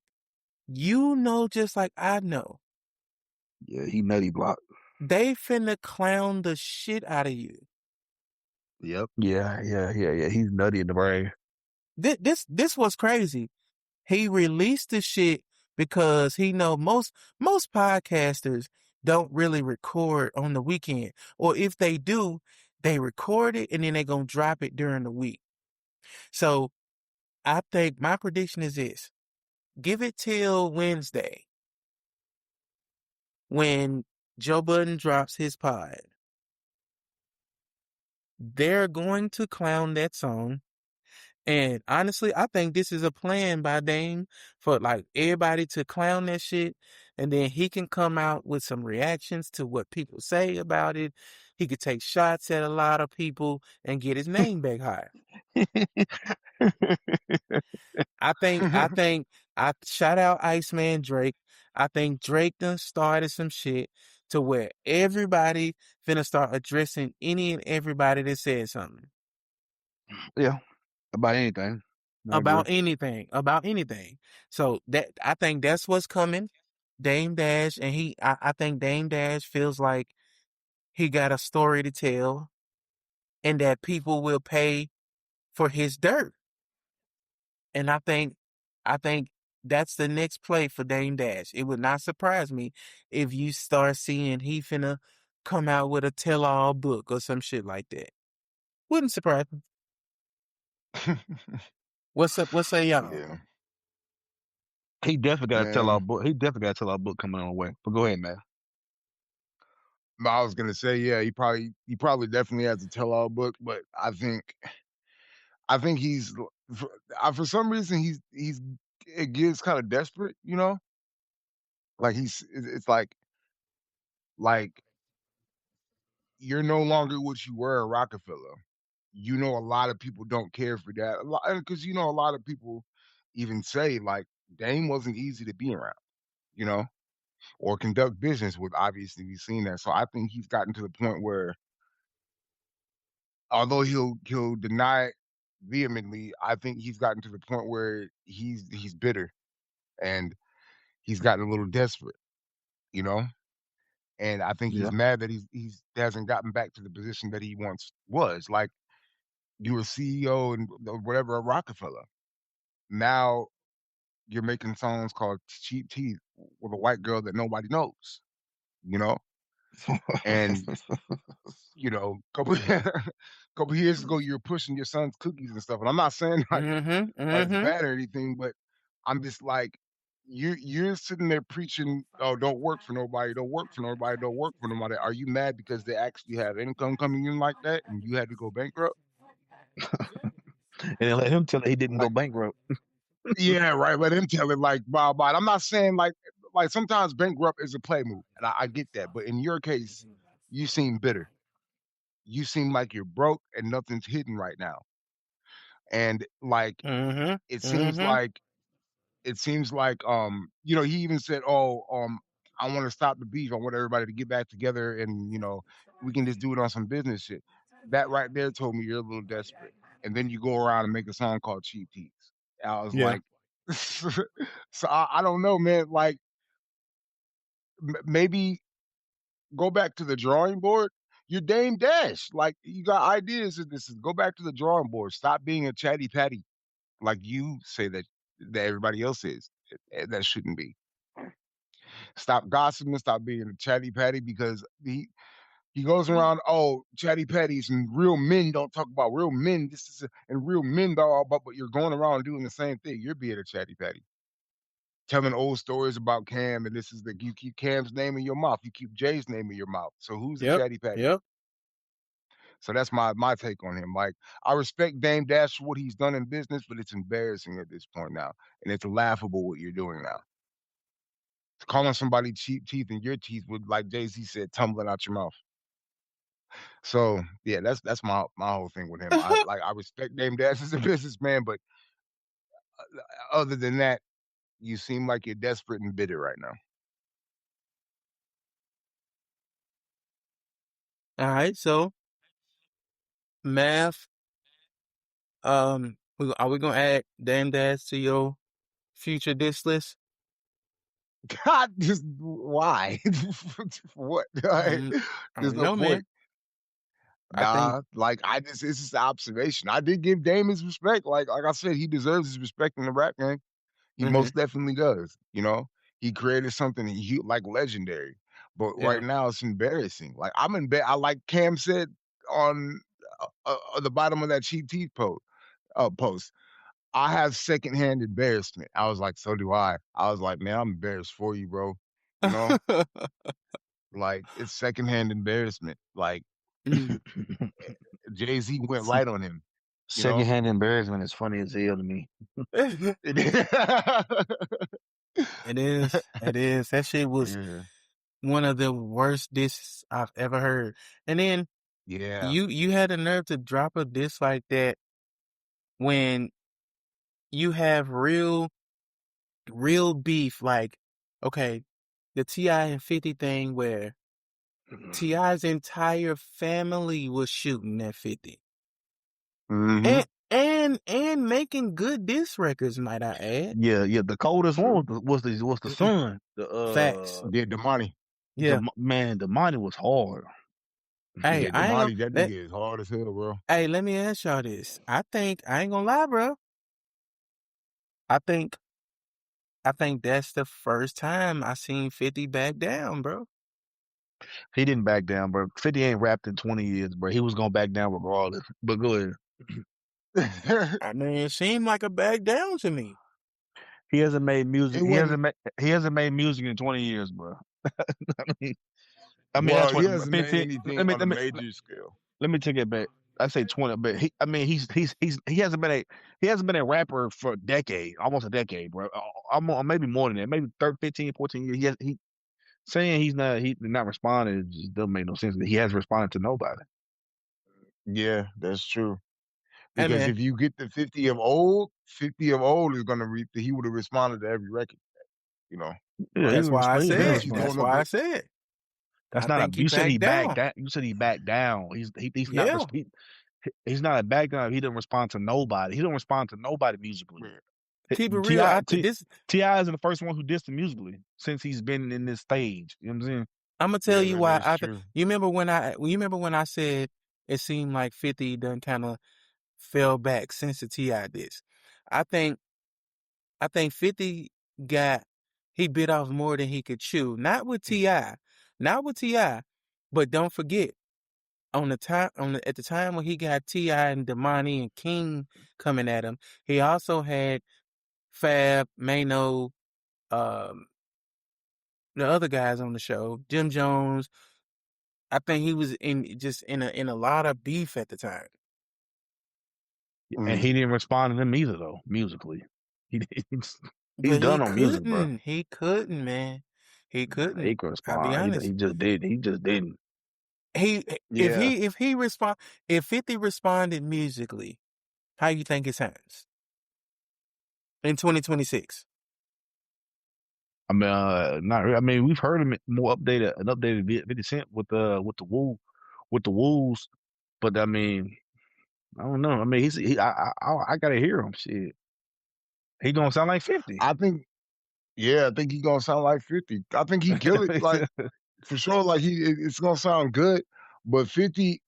just like I know, Yeah, he nutty block. they finna clown the shit out of you. Yep. Yeah. He's nutty in the brain. This was crazy. He released the shit because he know most podcasters don't really record on the weekend, or if they do, they record it and then they gonna drop it during the week. So I think my prediction is this: give it till Wednesday when Joe Budden drops his pod. They're going to clown that song. And honestly, I think this is a plan by Dame for, like, everybody to clown that shit. And then he can come out with some reactions to what people say about it. He could take shots at a lot of people and get his name back higher. I shout out Iceman Drake. I think Drake done started some shit to where everybody finna start addressing any and everybody that said something Yeah. About anything. I agree. about anything. So that, I think that's what's coming. Dame Dash, and I think Dame Dash feels like he got a story to tell, and that people will pay for his dirt. And I think that's the next play for Dame Dash. It would not surprise me if you start seeing he finna come out with a tell-all book or some shit like that. Wouldn't surprise me. What's up? What say y'all? Yeah. He definitely got to tell our Man. book. He definitely got to tell our book coming on the way. But go ahead, man. I was gonna say, yeah, he probably definitely has a tell all book, but I think he's for some reason he's it gets kind of desperate, Like it's like you're no longer what you were at Rockefeller. You know, a lot of people don't care for that. Because you know, a lot of people even say like Dame wasn't easy to be around, you know, or conduct business with. Obviously, we've seen that. So I think he's gotten to the point where, although he'll deny it vehemently, I think he's gotten to the point where he's bitter and he's gotten a little desperate, you know. And I think Yeah. he's mad that he's hasn't gotten back to the position that he once was. Like you were CEO and whatever at Rockefeller. Now you're making songs called Cheap Teeth with a white girl that nobody knows, you know? And, you know, couple years ago, you were pushing your son's cookies and stuff. And I'm not saying Mhm, like it's mhm. bad or anything, but I'm just like, you're sitting there preaching, oh, don't work for nobody, don't work for nobody, don't work for nobody. Are you mad because they actually have income coming in like that and you had to go bankrupt? And then let him tell it he didn't go Like, bankrupt. yeah, right. Let him tell it like blah blah. I'm not saying like sometimes bankrupt is a play move, and I get that. But in your case, you seem bitter. You seem like you're broke and nothing's hidden right now. And like Mhm, it seems mhm. like you know, he even said, "Oh, I want to stop the beef. I want everybody to get back together, and you know, we can just do it on some business shit." That right there told me you're a little desperate. And then you go around and make a song called "Cheap Teats." I was Yeah. like, so I don't know, man. Like maybe go back to the drawing board. You're Dame Dash. Like you got ideas. And this is go back to the drawing board. Stop being a chatty patty like you say that everybody else is. That shouldn't be. Stop gossiping. Stop being a chatty patty because he goes around. Oh, chatty patties and real men don't talk about real men. And real men are all about. But you're going around doing the same thing. You're being a chatty patty. Telling old stories about Cam, and this is the you keep Cam's name in your mouth, you keep Jay's name in your mouth. So who's the Yep, chatty patty? yep. So that's my take on him. Like I respect Dame Dash for what he's done in business, but it's embarrassing at this point now, and it's laughable what you're doing now. Calling somebody cheap teeth and your teeth would, like Jay Z said, tumbling out your mouth. So yeah, that's my whole thing with him. I respect Dame Dash as a businessman, but other than that, you seem like you're desperate and bitter right now. Alright, so math, are we gonna add Dame Dash to your future diss list? God, just why? What? I There's don't no know, point. man. I think Nah, like I just it's just an observation. I did give Dame his respect. Like I said, he deserves his respect in the rap game. He mhm, most definitely does. You know, he created something like legendary. But yeah. right now it's embarrassing. Like I'm in bed. I like Cam said on the bottom of that cheap teeth post. I have secondhand embarrassment. I was like, so do I. I was like, man, I'm embarrassed for you, bro. You know, like it's secondhand embarrassment. Like Mm. Jay Z went right on him. You know, Secondhand embarrassment is funny as hell to me. It is, it is. That shit was yeah, one of the worst disses I've ever heard. And then yeah. you had the nerve to drop a diss like that when you have real beef. Like, okay, the T.I. and 50 thing where T.I.'s entire family was shooting at 50. Hmm. And making good diss records, might I add. Yeah, yeah. The coldest True. one was the son. Facts. Yeah, Damani. Yeah. Man, the money was hard. Hey, Yeah, I ain't gonna Damani. That nigga is hard as hell, bro. hey, let me ask y'all this. I ain't gonna lie, bro. I think I think that's the first time I seen 50 back down, bro. He didn't back down, bro. 50 ain't rapped in 20 years, bro. He was gonna back down regardless. But go ahead. it I mean, it seemed like a back down to me. He hasn't made music. wasn't. He hasn't made music in 20 years, bro. I mean, Well, that's he what hasn't made 50. anything Let me on a major scale. let me take it back. I say 20, but he hasn't been a rapper for a decade, almost a decade, bro. Maybe more than that, maybe 30, 15, 14 years. He saying he's not responding, it just doesn't make no sense. He hasn't responded to nobody. Yeah, that's true. Hey Because man, if you get the 50 of old, 50 of old is gonna he would have responded to every record, you know. Yeah, Like that's why I he been unless said. he's responding. That's doing a why I bit. said. That's I not a. think he You said he backed backed down. down. You said he backed down. He's not. Yeah. He's not a back down. He didn't respond to nobody. He don't respond to nobody musically. Keep it real. Ti Ti isn't the first one who dissed him musically since he's been in this stage. You know what I'm saying? I'm gonna tell Yeah, you that why. is true. You remember when I said it seemed like 50 done kind of fell back since the Ti diss. I think 50 got he bit off more than he could chew. Not with Ti, but don't forget at the time when he got Ti and Damani and King coming at him, he also had Fab, Mano, um, the other guys on the show, Jim Jones. I think he was in a lot of beef at the time. And Mm. he didn't respond to them either, though. Musically, he's But done on music, bro. he couldn't, man. He couldn't. He could I'll be respond. honest. He just did. He just didn't. He Yeah. if 50 responded musically, how you think it sounds in 2026? I mean, not. I mean, we've heard him more updated, an updated 50 Cent with the Wolves, but I mean, I don't know. I mean, I gotta hear him. Shit, he gonna sound like 50. I think I think he gonna sound like 50. I think he kill it, like for sure, like it's gonna sound good, but 50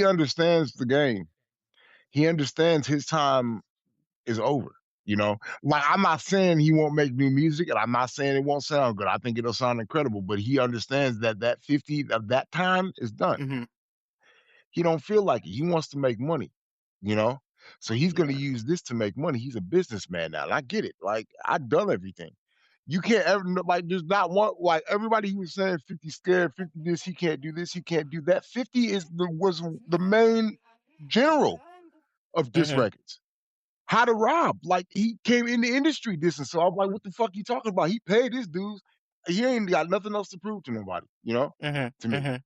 understands the game. He understands his time is over. You know, like I'm not saying he won't make new music, and I'm not saying it won't sound good. I think it'll sound incredible, but he understands that 50 of that time is done. Mm-hmm. He don't feel like it. He wants to make money, you know. So he's going to Yeah, use this to make money. He's a businessman now, and I get it. Like I've done everything. You can't ever like. There's not one like everybody who was saying 50 scared, 50 this, he can't do this, he can't do that. 50 was the main general of diss Mm-hmm. records. How to rob? Like he came in the industry dissing. So I'm like, what the fuck you talking about? He paid his dues. He ain't got nothing else to prove to nobody. You know, to Mm-hmm. me. Mm-hmm.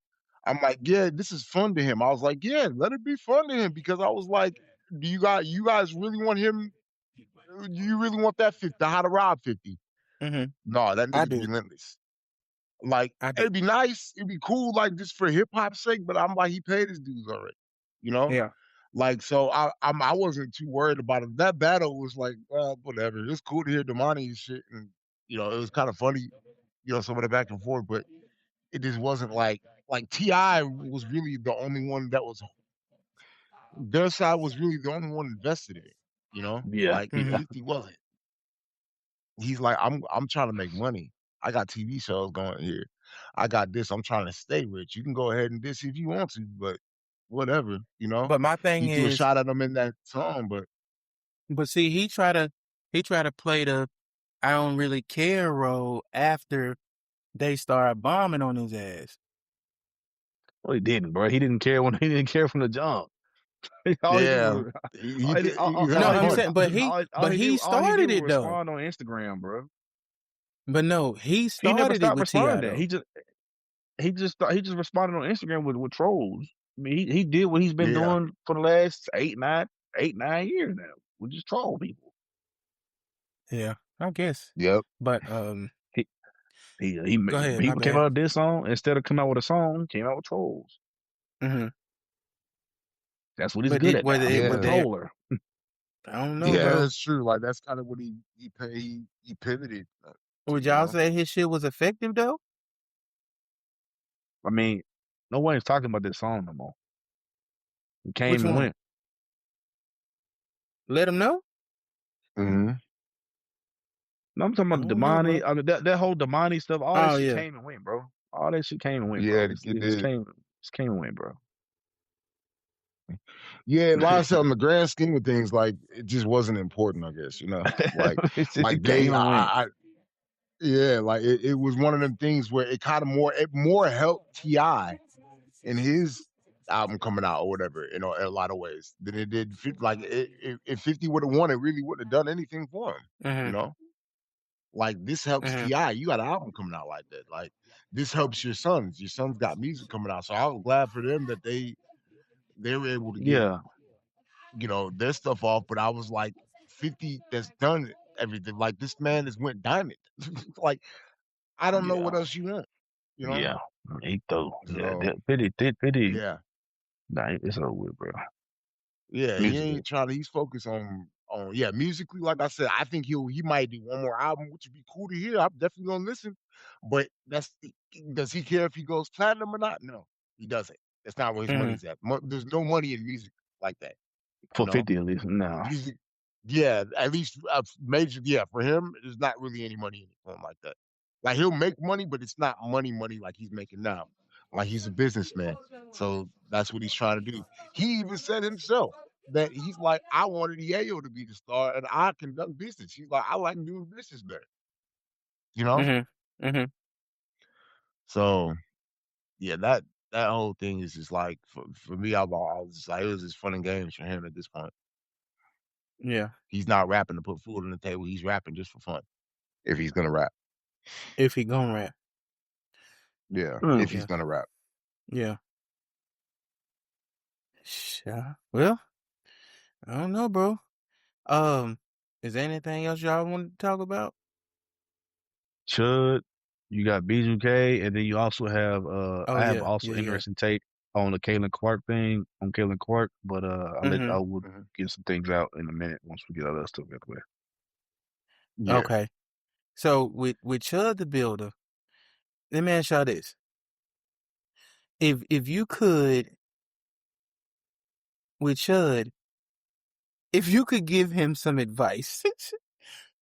I'm like, yeah, this is fun to him. I was like, yeah, let it be fun to him because I was like, do you guys really want him? Do you really want that 50? How to rob 50? Mm-hmm. No, that I nigga's do. relentless. Like, I do. it'd be nice, it'd be cool, like just for hip hop's sake, but I'm like, he paid his dues already, you know? Yeah. Like, so I wasn't too worried about it. That battle was like, well, whatever. It's cool to hear Damani and shit, and you know, it was kind of funny, you know, some of the back and forth, but it just wasn't like Ti was really the only one that was their side was really the only one invested in it, you know? yeah, Like Mm-hmm. yeah. 50 wasn't. He's like, I'm trying to make money. I got TV shows going here. I got this. I'm trying to stay rich. You can go ahead and this if you want to, but whatever, you know. But my thing He threw a is, shot at him in that song, but but see, he try to play the I don't really care role after they start bombing on his ass. Well, he didn't, bro. He didn't care when he didn't care from the jump. all he did yeah, was he's No, had a I'm heart. saying, all he did he started was it though. respond on Instagram, bro. But no, he He never started it stopped with Ti responding. though. He just responded on Instagram with trolls. I mean, he did what he's been Yeah, doing for the last 8, 9 years now. We just troll people. Yeah, I guess. yep, But He go ahead, my people came bad. out with this song instead of coming out with a song, came out with trolls. Mm-hmm. That's what he's But good at now. He's a would yeah, they? troller. I don't know, yeah. bro. That's true. Like that's kind of what he pivoted to, Would you y'all know. say his shit was effective though? I mean, no one's talking about this song no more. It Which came and one? went. Let him know. Hmm. No, I'm talking I about the don't know, Damani. bro. I mean, that whole Damani stuff. All that Oh shit yeah. came and went, bro. All that shit came and went, Yeah, bro. it It just did. came and went, bro. Yeah, like I said, on the grand scheme of things, like it just wasn't important. I guess you know, It they, came and went. yeah, like it was one of them things where it kind of more helped Ti in his album coming out or whatever, in a lot of ways than it did. Like if 50 would have won, it really wouldn't have done anything for him. You Mhm. know, like this helps Mhm. Ti. You got an album coming out like that. Like this helps your sons. Your sons got music coming out. So I was glad for them that they were able to get, Yeah, their stuff off. But I was like 50 that's done everything. Like this man has went diamond. Like I don't know yeah, what else you want. You know. yeah. He throw. Yeah, So that 50. yeah. Nah, it's over with, bro. Yeah, he Musically. ain't trying to. He's focused on yeah, musically. Like I said, I think he might do one more album, which would be cool to hear. I'm definitely gonna listen. But does he care if he goes platinum or not? No, he doesn't. That's not where his Mhm. money's at. There's no money in music like that. You For know, 50 at least. Nah. music. Yeah, at least major. Yeah, for him, there's not really any money in it for him like that. Like he'll make money, but it's not money like he's making now. Like he's a businessman, so that's what he's trying to do. He even said himself that he's like, I wanted Yayo to be the star, and I conduct business. He's like, I like doing business better, you know. Mhm. Mhm. So yeah, that whole thing is just like for me, I was just like, it was just fun and games for him at this point. Yeah. He's not rapping to put food on the table. He's rapping just for fun. If he's gonna rap, If he gonna rap. yeah, Mm. if he's Yeah. gonna rap. Yeah. Well, I don't know, bro. Um, is there anything else y'all want to talk about? Chud, you got BGK, and then you also have Oh I have yeah. also Yeah. Yeah. interesting take on the Kalen Clark thing on Kalen Clark, but I Mhm. will Mhm. get some things out in a minute once we get all that stuff out the way. Yeah. Okay. So with Chud the Builder, let me ask y'all this: if you could with Chud, if you could give him some advice,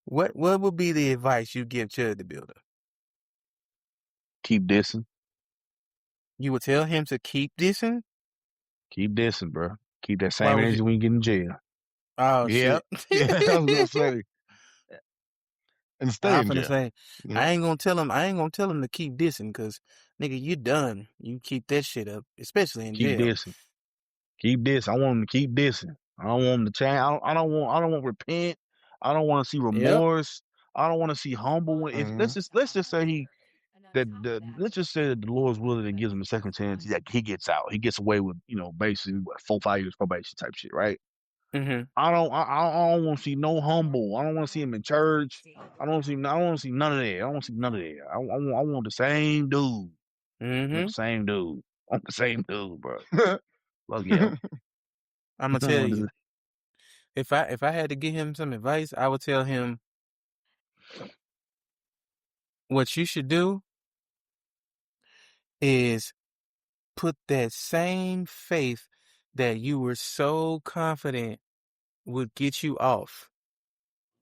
what would be the advice you give Chud the Builder? Keep dissing, You would tell him to keep dissing. bro. Keep that Why same would you? energy when you get in jail. Oh Yeah. shit! Yeah. I was gonna say, and stay I'm in finna jail. say, You I know. ain't gonna tell him. I ain't gonna tell him to keep dissing, cause nigga, you done. You keep that shit up, especially in Keep jail. dissing. Keep this. I want him to keep dissing. I don't want him to change. I don't want repent. I don't want to see Yep. remorse. I don't want to see humble. If Hmm. let's just say let's just say that the Lord's willing and gives him a second chance. That he gets out. He gets away with basically what, 4 5 years probation type shit, right? Mhm. I don't want to see no humble. I don't want to see him in church. I don't want to see none of that. I don't want to see none of that. I want the same dude. I want the Mhm. same dude. I want the same dude, bro. Fuck yeah. I'm gonna I tell want you. the- If I had to give him some advice, I would tell him what you should do is put that same faith that you were so confident would get you off.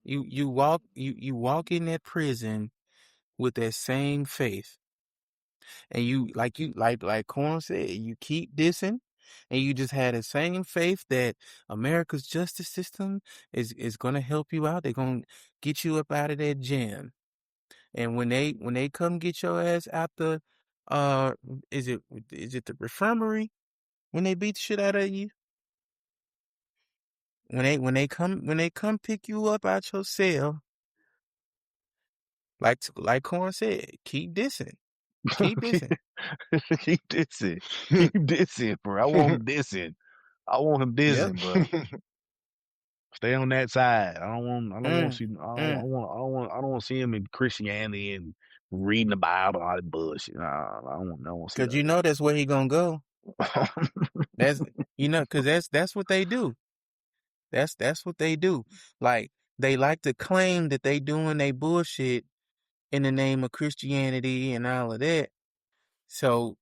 You walk in that prison with that same faith. And you like Corn said, you keep dissing and you just had the same faith that America's justice system is gonna help you out. They're gonna get you up out of that jam. And when they come get your ass out the uh is it the infirmary when they beat the shit out of you? When they come pick you up out your cell, like Corn said, keep dissing. Keep dissing. Keep dissing. Keep dissing, bro. I want him dissing. I want him Yep. dissing, bro. Stay on that side. I don't want to Mm, see. mm. I don't want to see him in Christianity and reading the Bible and all that bullshit. Nah, I don't want to see Cause you know that's where he gonna go. that. That's cause that's what they do. That's what they do. Like they like to claim that they doing they bullshit in the name of Christianity and all of that. So,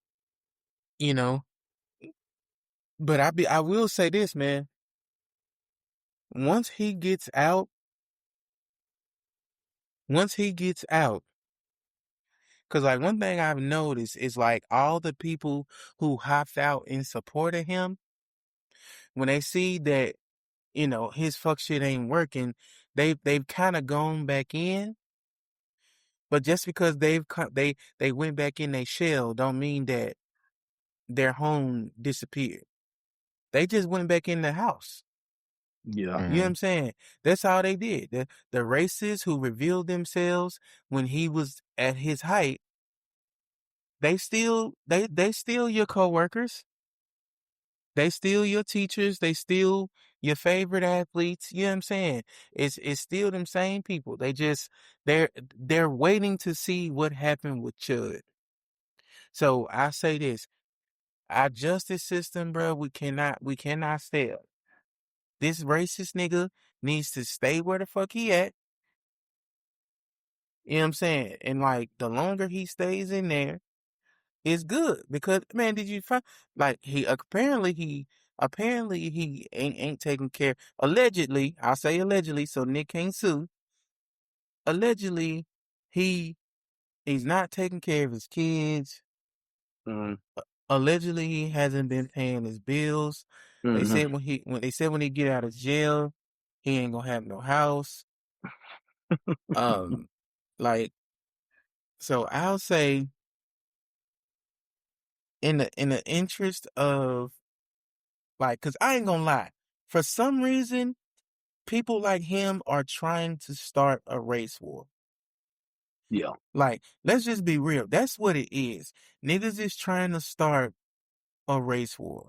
you know, but I will say this, man. Once he gets out, once he gets out, cause like one thing I've noticed is like all the people who hopped out in support of him, when they see that, his fuck shit ain't working, they've kind of gone back in. But just because they went back in their shell, don't mean that their home disappeared. They just went back in the house. Yeah. You know what I'm saying? That's all they did. The racists who revealed themselves when he was at his height, they still your coworkers. They steal your teachers. They steal your favorite athletes. You know what I'm saying? It's still them same people. They're waiting to see what happened with Chud. So I say this: our justice system, bro, we cannot fail. This racist nigga needs to stay where the fuck he at. You know what I'm saying? And like the longer he stays in there, it's good because man, did you find like he ain't taking care. Allegedly, I'll say allegedly, so Nick can't sue. Allegedly, he he's not taking care of his kids. Mm-hmm. Allegedly, he hasn't been paying his bills. They said when he get out of jail, he ain't gonna have no house. Um, like so, I'll say in the interest of like, cause I ain't gonna lie, for some reason, people like him are trying to start a race war. Yeah. Like, let's just be real. That's what it is. Niggas is trying to start a race war.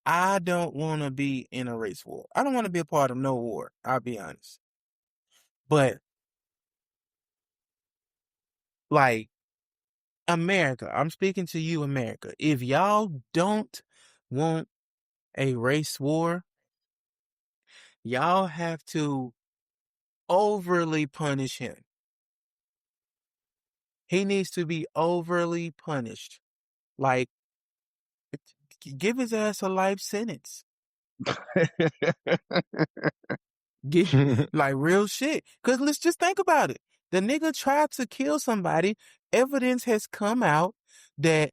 I don't want to be in a race war. I don't want to be a part of no war. I'll be honest. But like America, I'm speaking to you, America. If y'all don't want a race war, y'all have to overly punish him. He needs to be overly punished. Like, give his ass a life sentence. Get like real shit. Cause let's just think about it. The nigga tried to kill somebody. Evidence has come out that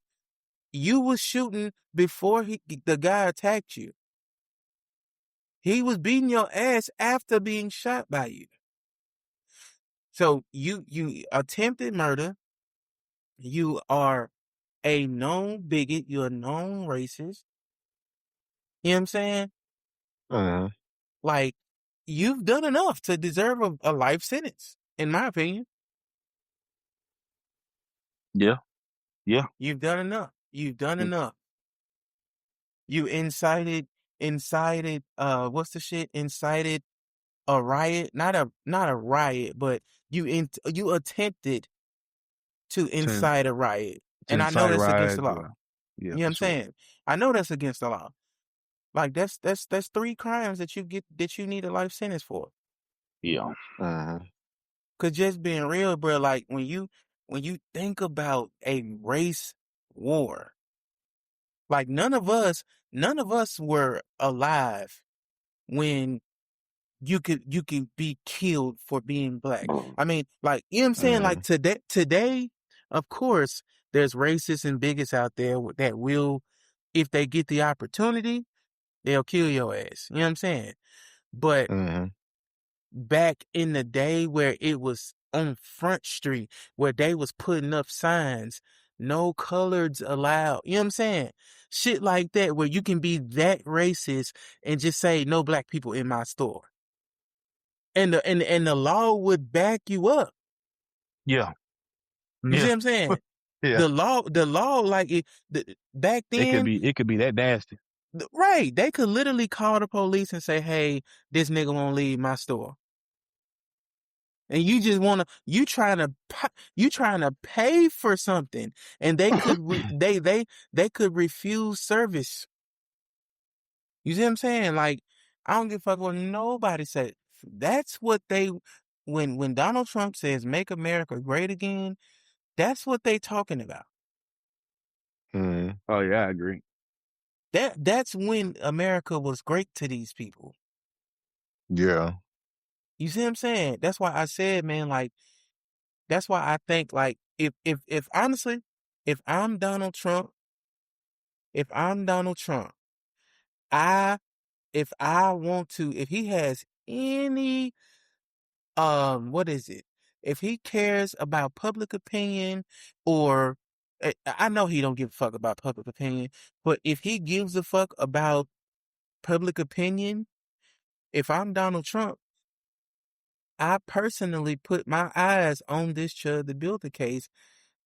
you was shooting before the guy attacked you. He was beating your ass after being shot by you. So you attempted murder. You are a known bigot. You're a known racist. You know what I'm saying? Uh-huh. Like, you've done enough to deserve a life sentence, in my opinion. Yeah. Yeah. You've done enough. You've done Mm. enough. You incited, what's the shit? Incited a riot, not a riot, but you attempted to To, incite a riot. to And I know incite that's against the riots. law. Yeah, You know what for I'm sure. saying? I know that's against the law. Like that's 3 crimes that you need a life sentence for. Yeah. Uh-huh. Cause just being real, bro, like when you think about a race war, like none of us were alive when you could be killed for being black. I mean, like, you know what I'm saying? Uh-huh. Like today, of course, there's racists and bigots out there that will, if they get the opportunity, they'll kill your ass. You know what I'm saying? But Uh-huh. back in the day where it was on Front Street, where they was putting up signs, no coloreds allowed. You know what I'm saying? Shit like that, where you can be that racist and just say no black people in my store. And the law would back you up. Yeah. You see Yeah. what I'm saying? Yeah. The law, like back then, It could be that nasty. right? They could literally call the police and say, "Hey, this nigga won't leave my store," and you just you trying to pay for something, and they could they could refuse service. You see what I'm saying? Like, I don't give a fuck what nobody said. That's what they when Donald Trump says "Make America Great Again." That's what they talking about. Uh-huh. Oh yeah, I agree. That's when America was great to these people. Yeah. You see what I'm saying? That's why I said, man, like, that's why I think, like, if honestly, if I'm Donald Trump, if I'm Donald Trump, I if I want to, if he has any what is it? If he cares about public opinion or I know he don't give a fuck about public opinion, but if he gives a fuck about public opinion, if I'm Donald Trump, I personally put my eyes on this Chud the Builder case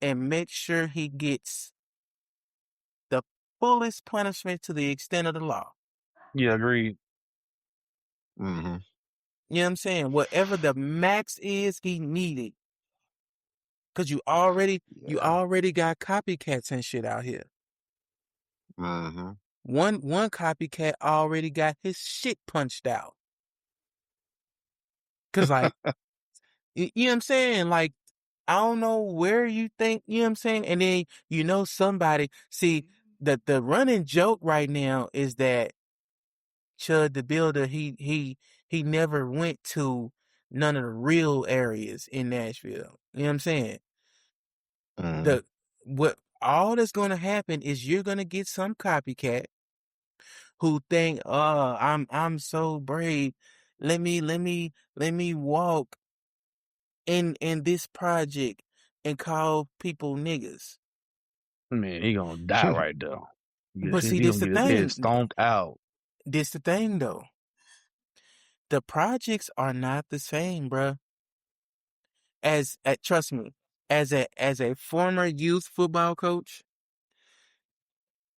and make sure he gets the fullest punishment to the extent of the law. Yeah, agreed. Mm-hmm. You know what I'm saying? Whatever the max is, he needed. Cause you already Yeah. got copycats and shit out here. Mm-hmm. One copycat already got his shit punched out. Cause like, you know what I'm saying? Like, I don't know where you think, you know what I'm saying? And then, somebody, see, the running joke right now is that Chud the Builder, he never went to none of the real areas in Nashville. You know what I'm saying? Mm-hmm. The what all that's gonna happen is you're gonna get some copycat who think, oh, I'm so brave. Let me walk in this project and call people niggas. Man, he gonna die right there. But see, He this gonna the get his head thing. stomped out. This the thing though. The projects are not the same, bruh. Trust me, as a former youth football coach,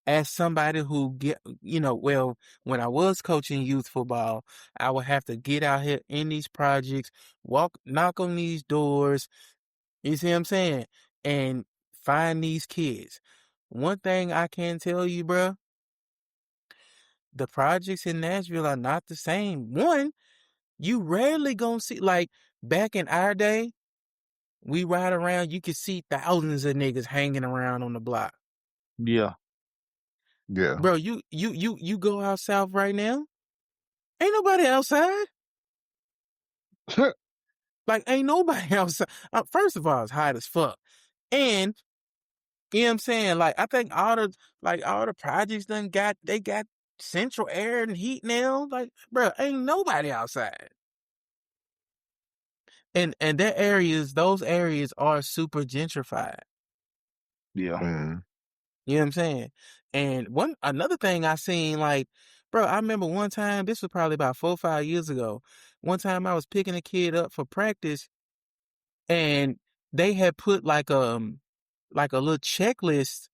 as somebody who well, when I was coaching youth football, I would have to get out here in these projects, knock on these doors, you see what I'm saying? And find these kids. One thing I can tell you, bruh, the projects in Nashville are not the same. One, you rarely gonna see, like, back in our day, we ride around, you could see thousands of niggas hanging around on the block. Yeah. Yeah. Bro, you go out south right now, ain't nobody outside. Like, ain't nobody outside. First of all, it's hot as fuck. And, you know what I'm saying? Like, I think all the projects they got central air and heat now. Like, bro, ain't nobody outside. And those areas are super gentrified. Yeah. Mm-hmm. You know what I'm saying? And another thing I seen, like, bro, I remember one time, this was probably about 4 or 5 years ago. One time I was picking a kid up for practice, and they had put like a little checklist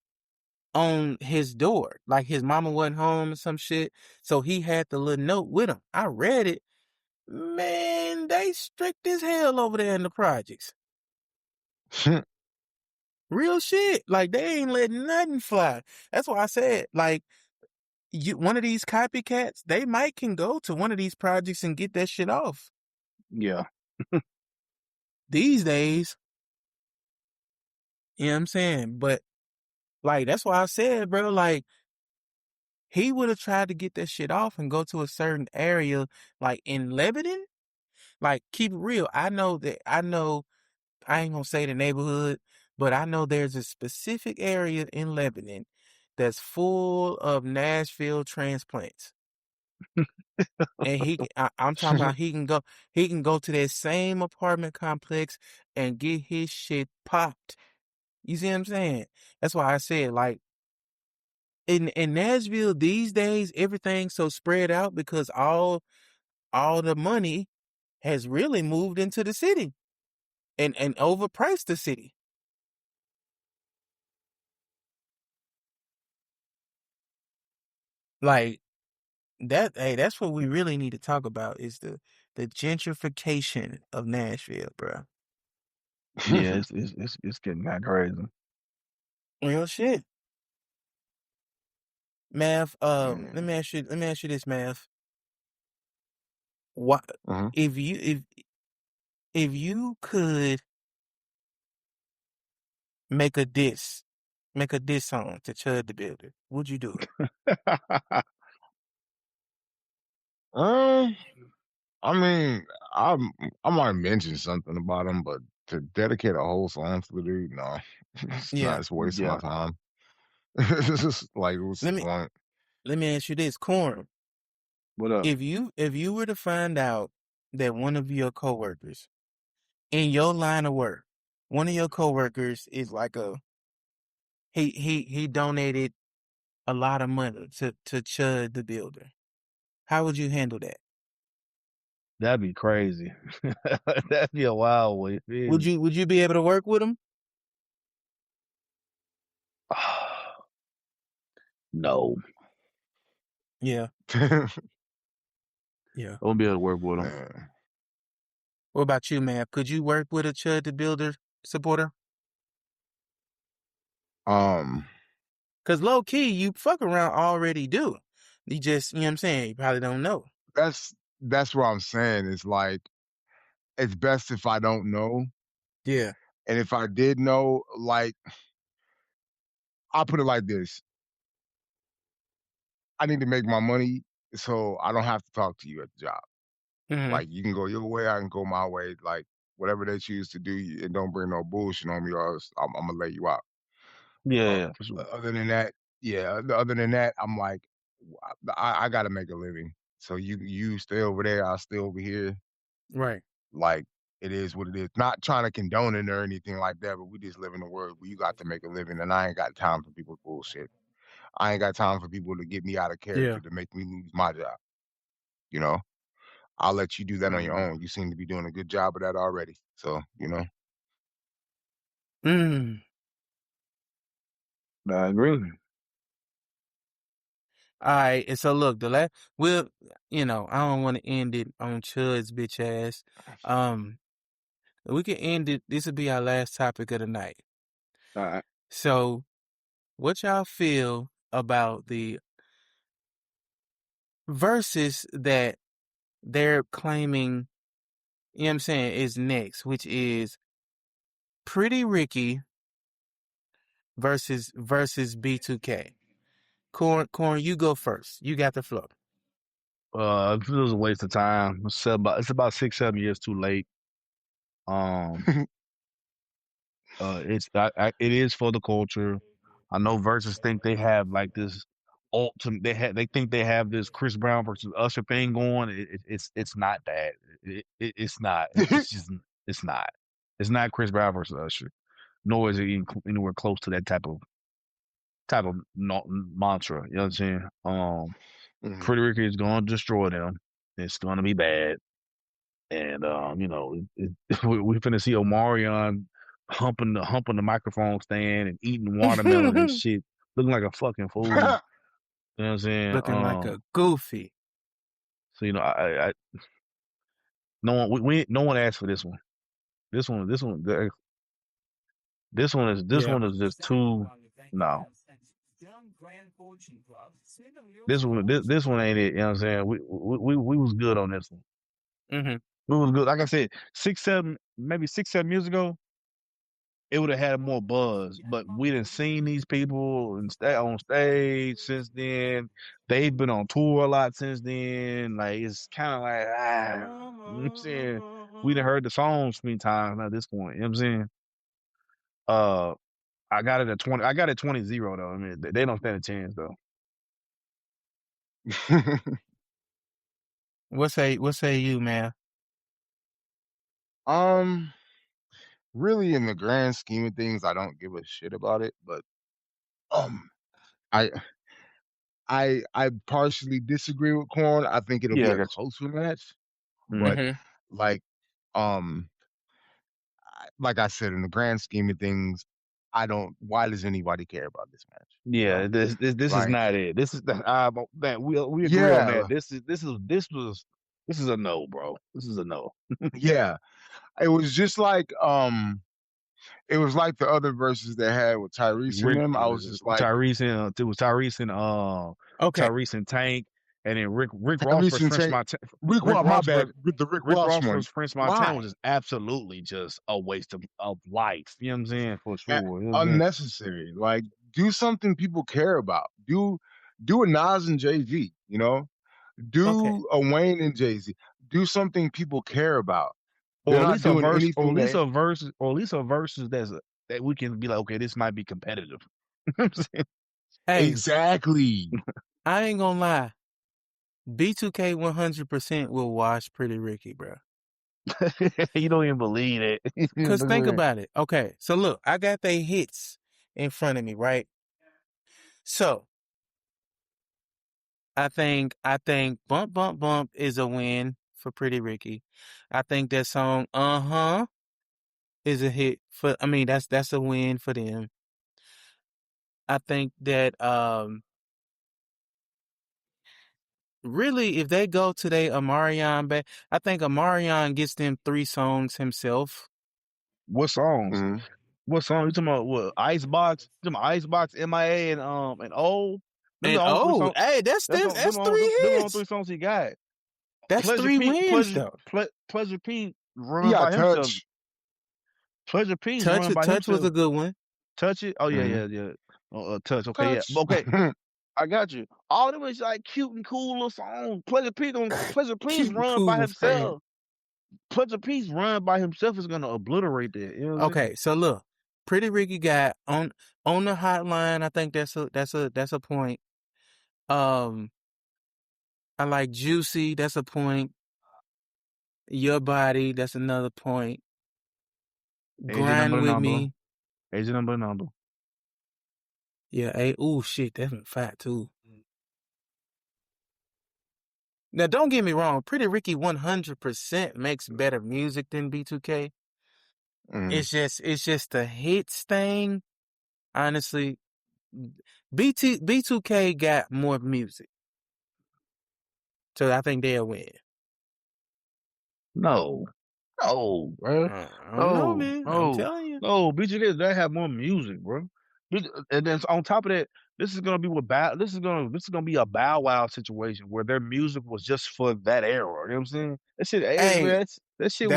on his door. Like, his mama wasn't home or some shit. So he had the little note with him. I read it. Man, they strict as hell over there in the projects. Real shit. Like, they ain't letting nothing fly. That's why I said, like, one of these copycats, they might can go to one of these projects and get that shit off. Yeah. These days, you know what I'm saying? But, like, that's why I said, bro, like, he would have tried to get that shit off and go to a certain area, like in Lebanon. Like, keep it real. I know, I ain't gonna say the neighborhood, but I know there's a specific area in Lebanon that's full of Nashville transplants. And I'm talking about he can go to that same apartment complex and get his shit popped. You see what I'm saying? That's why I said, like, in Nashville these days, everything's so spread out because all the money has really moved into the city and overpriced the city. Like, that's what we really need to talk about is the gentrification of Nashville, bro. Yeah, it's getting kind of crazy. Real shit. Mav, let Mm-hmm. me ask you this, Mav. What Mm-hmm. if you could make a diss song to Chud the Builder, would you do it? um, I mean, I'm I might mention something about him, but to dedicate a whole song to the dude, no, it's not. Yeah. It's a waste of my Yeah. time. It's just like, what's the Let me point? let me ask you this, Corn. What up? If you were to find out that one of your coworkers in your line of work, one of your coworkers is like he donated a lot of money to Chud the Builder. How would you handle that? That'd be crazy. That'd be a wild way. Would you be able to work with him? No. Yeah. Yeah. I won't be able to work with him. Man. What about you, man? Could you work with a Chud the Builder supporter? Cause low key, you fuck around already do. You just, you know what I'm saying? You probably don't know. That's what I'm saying. It's like it's best if I don't know. Yeah. And if I did know, like I'll put it like this. I need to make my money so I don't have to talk to you at the job. Mm-hmm. Like you can go your way, I can go my way. Like whatever they choose to do, and don't bring no bullshit on me, or else I'm gonna lay you out. Yeah, for sure. Other than that, yeah. Other than that, I'm like, I got to make a living. So you stay over there, I'll stay over here. Right. Like it is what it is. Not trying to condone it or anything like that, but we just live in a world where you got to make a living, and I ain't got time for people's bullshit. I ain't got time for people to get me out of Yeah. character to make me lose my job. You know, I'll let you do that on your own. You seem to be doing a good job of that already. So, you know. Mm. I agree. All right. And so look, we'll, I don't want to end it on Chud's bitch ass. We can end it. This will be our last topic of the night. All right. So, what y'all feel about the verses that they're claiming, you know what I'm saying, is next, which is Pretty Ricky versus B2K. Corn, you go first. You got the floor. It was a waste of time. It's about 6-7 years too late. It is for the culture. I know Versus think they have like this ultimate. They think they have this Chris Brown versus Usher thing going. It's not that. It's not. It's just it's not. It's not Chris Brown versus Usher. Nor is it anywhere close to that type of mantra. You know what I'm saying? Pretty Ricky is going to destroy them. It's going to be bad. And we finna see Omarion humping the microphone stand and eating watermelon and shit, looking like a fucking fool. You know what I'm saying? Looking like a goofy. So I no one asked for this one. This one is just too no. This one ain't it. You know what I'm saying? We was good on this one. Mm-hmm. We was good. Like I said, 6-7 years ago, it would have had more buzz. But we didn't seen these people and stay on stage since then. They've been on tour a lot since then. Like it's kind of like you know what I'm saying? We done heard the songs many times at this point. You know what I'm saying? I got it at 20. I got it 20-0 though. I mean, they don't stand a chance though. What say you, man? Really, in the grand scheme of things, I don't give a shit about it. But I I partially disagree with Corn. I think it'll be Yeah, I a got closer match, you. but Mm-hmm. like like I said, in the grand scheme of things, I don't. Why does anybody care about this match? Yeah, this is Like, not it. This is the man. We agree on that. yeah, This is a no, bro. This is a no. yeah. It was just like it was like the other verses they had with Tyrese and Rick them. I was just like It was Tyrese and Okay. Tyrese and Tank, and then Rick Ross Tyrese versus and French Tank. Montana. Rick Rick Ross, my Ross bad, versus with the Rick Rick Ross Ross one. versus French Montana was Why? just absolutely just a waste of life. You know what I'm saying? For sure. You know what I'm saying? Unnecessary. Like, do something people care about. Do a Nas and Jay Z. You know, Okay. do a Wayne and Jay Z. Do something people care about. Or They're at not least a doing verse, anything that or at least a verses that we can be like, okay, this might be competitive. You know what I'm saying? Hey, exactly. I ain't gonna lie. B2K 100% will wash Pretty Ricky, bro. You don't even believe it. Cause think about it. Okay, so look, I got they hits in front of me, right? So I think Bump Bump Bump is a win for Pretty Ricky. I think that song is a hit for, I mean, that's a win for them. I think that really if they go to their Omarion back, I think Omarion gets them 3 songs himself. What songs? Mhm. What song you talking about? What Icebox? You talking about Icebox, MIA, and O? Them the And only 3 songs. hey, that's them. That's 3 Them the only 3 hits. songs he got. That's Pleasure 3 P, wins though. Pleasure P He run got by himself. touch. Pleasure P's run by Touch was himself. a good one. Touch it. Oh yeah, Mhm. yeah, yeah. Touch. Okay, yeah. Touch. Okay, I got you. All them is like cute and cool little songs. Pleasure P's Cute and run by cool song. himself. Pleasure P's run by himself is gonna obliterate that. You know what I'm saying? Okay, so look, Pretty Ricky got on the hotline. I think that's a point. I like Juicy. That's a point. Your Body. That's another point. Agent Grind with number. me. Agent number. Yeah. Hey. Oh shit. That's fat too. Now, don't get me wrong. Pretty Ricky 100% makes better music than B2K. Mhm. It's just the hits thing. Honestly, B2K got more music, so I think they'll win. No, bro. I don't know, man. I'm telling you. No. BGK they have more music, bro. And then on top of that, this is gonna be this is gonna be a Bow Wow situation where their music was just for that era. You know what I'm saying? That shit, Hey, that that's shit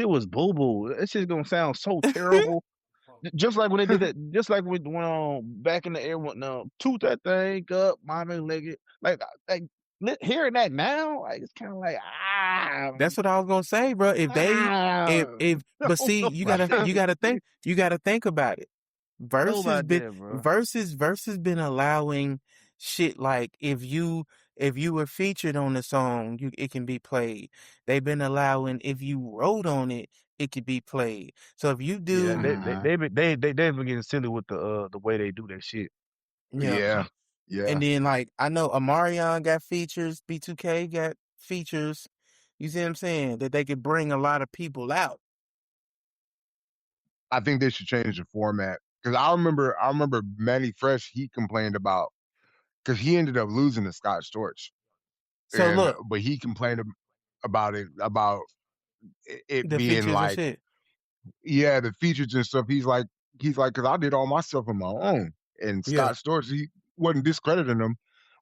was boo boo. That shit's gonna sound so terrible. Just like when they did that, just like when back in the era when toot that thing up, mommy leg it. Hearing that now, like it's kind of like that's what I was gonna say, bro. But don't see, know about that. you gotta think about it. Know about that, bro. Versus been allowing shit like if you were featured on the song, it can be played. They've been allowing if you wrote on it, it could be played. So if you Yeah, do, Mhm. they've been getting silly with the way they do that shit. yeah, Yeah. Yeah. and then like I know Amarion got features, B2K got features. You see what I'm saying? That they could bring a lot of people out. I think they should change the format because I remember Manny Fresh. He complained about because he ended up losing to Scott Storch, So and look, but he complained about it the being features and like, shit. yeah, the features and stuff. He's like, because I did all my stuff on my own, and Yeah, Scott Storch, he wasn't discrediting him,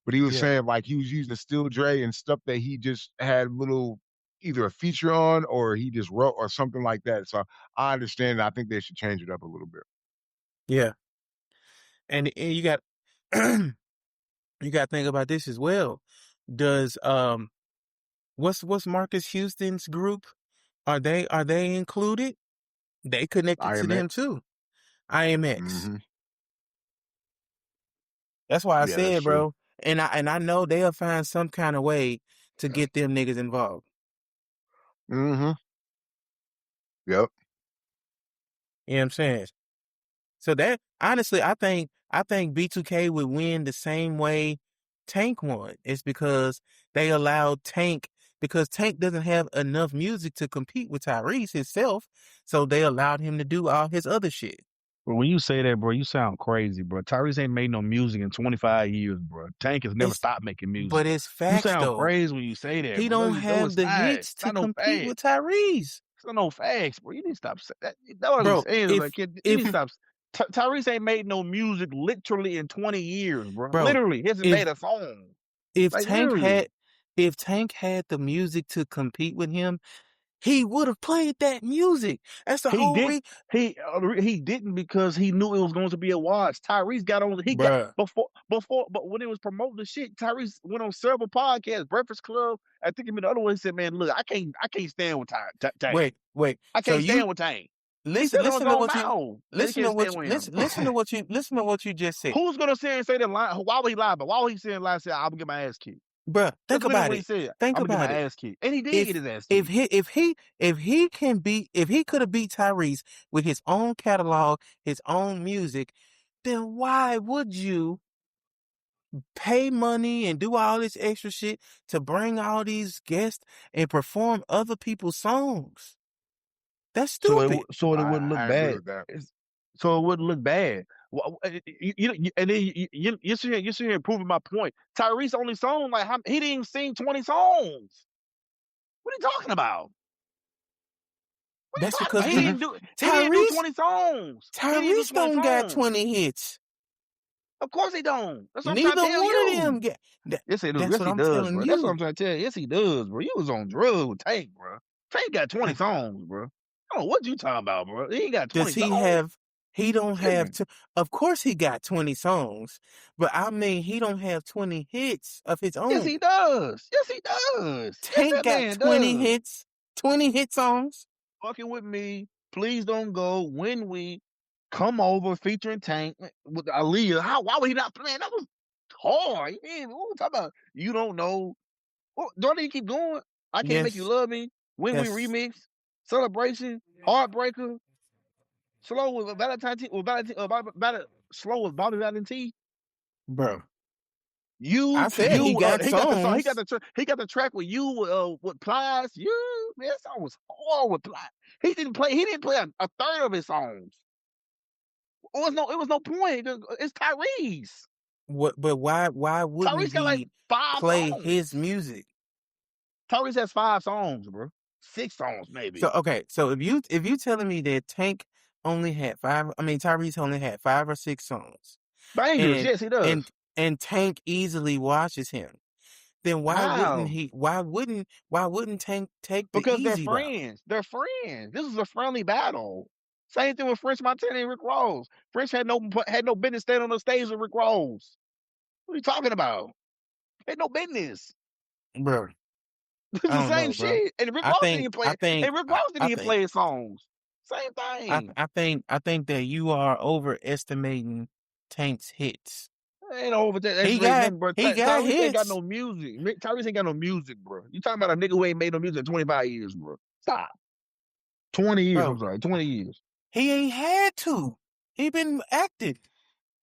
but he was yeah, saying like he was using Steel Dre and stuff that he just had little either a feature on or he just wrote or something like that. So I understand. I think they should change it up a little bit. yeah. And you got you got to think about this as well. Does what's Marcus Houston's group? Are they included? They connected to them IMX. too. IMX. Hmm. That's why I Yeah, that's said, true. bro. And I know they'll find some kind of way to get them niggas involved. Hmm. Yep. You know what I'm saying? So that honestly, I think B2K would win the same way Tank won. It's because they allowed Tank because Tank doesn't have enough music to compete with Tyrese himself, so they allowed him to do all his other shit. But when you say that, bro, you sound crazy, bro. Tyrese ain't made no music in 25 years, bro. Tank has never It's stopped making music. but it's You facts sound though. crazy when you say that, He bro. don't No, have it's the not. hits It's to not no compete fact. with Tyrese. It's not no facts, bro. You need to stop saying that. That's what I'm Bro, saying. Is like, kid, you need to if stop. Tyrese ain't made no music literally in 20 years, bro. bro, Literally, he hasn't if made a song. if Like, Tank literally. had if Tank had the music to compete with him, he would have played that music. That's the He whole did. He didn't because he knew it was going to be a watch. Tyrese got on. He got bruh. but when it was promoting the shit, Tyrese went on several podcasts, Breakfast Club. I think him and the other one he said, "Man, look, I can't stand with Tank. Wait. I So can't you stand with Tank." He said it on his listen to own what you mouth that he can't stand with him. listen to what you just said. Who's gonna say that line? Why would he lie? But why would he say lie? Say I'm gonna get my ass kicked. Bruh, That's think literally about what he it. said. Think I'm gonna get my about it. ass kicked, and he did get If his ass if kicked. he if he if he could have beat Tyrese with his own catalog, his own music, then why would you pay money and do all this extra shit to bring all these guests and perform other people's songs? That's stupid. So it wouldn't look I agree bad. with that. So it wouldn't look bad. And then you're sitting here proving my point. Tyrese only sung like he didn't even sing 20 songs. What are you talking about? What are you That's talking because about? He didn't do 20 songs. He didn't do Tyrese 20 don't got songs. 20 hits. Of course he don't. That's what I'm trying Neither to tell one of you. them get. Yes, he do. That's Yes, what he I'm does, telling bro. That's what you. I'm trying to tell you. Yes, he does, bro. You was on drugs with Tank, bro. Tank got 20 songs, bro. I don't know what you talking about, bro. He ain't got 20 Does he songs. have? He don't have Tripping. to. Of course, he got 20 songs, but I mean, he don't have 20 hits of his Yes, own. he does. Yes, he does. Yes, Tank that got man 20 does. hits, 20 hit songs. Fucking with me. Please don't go. When we come over featuring Tank with Aaliyah. Why would he not play? That was hard. Yeah, what we talking about? You don't know. Oh, don't he keep going? I can't make you Yes, love me. When we yes, remix, celebration, heartbreaker, slow with Valentine, slow with Bobby Valentine. bro. I You, said he got he got the song. songs. He got the track with you with Plies. You, man, that song was hard with Plies. He didn't play. He didn't play a third of his songs. It was no point. It's Tyrese. What? But why wouldn't Tyrese got like he 5 play his songs. music? Tyrese has 5 songs, bro. 6 songs maybe. So okay, so if you telling me that Tank only had five, I mean Tyrese only had 5 or 6 songs, Bangers, and yes, he does. and and Tank easily watches him, then How? why wouldn't Tank take the Because they're easy route? friends. They're friends. This is a friendly battle. Same thing with French Montana and Rick Ross. French had no business standing on the stage with Rick Ross. What are you talking about? Had no business. Bro, It's I the don't same know, bro. shit. And Rick I Ross didn't think even play I it. think And Rick I, Ross didn't I even think play his songs. Same thing. I think that you are overestimating Tank's hits. Ain't over there. That's raising nothing, bro. He got Tyrese ain't got hits, no music. Tyrese ain't got no music, bro. You talking about a nigga who ain't made no music in 25 years, bro. Stop. 20 years, I'm bro. sorry. 20 years. He ain't had to. He been active.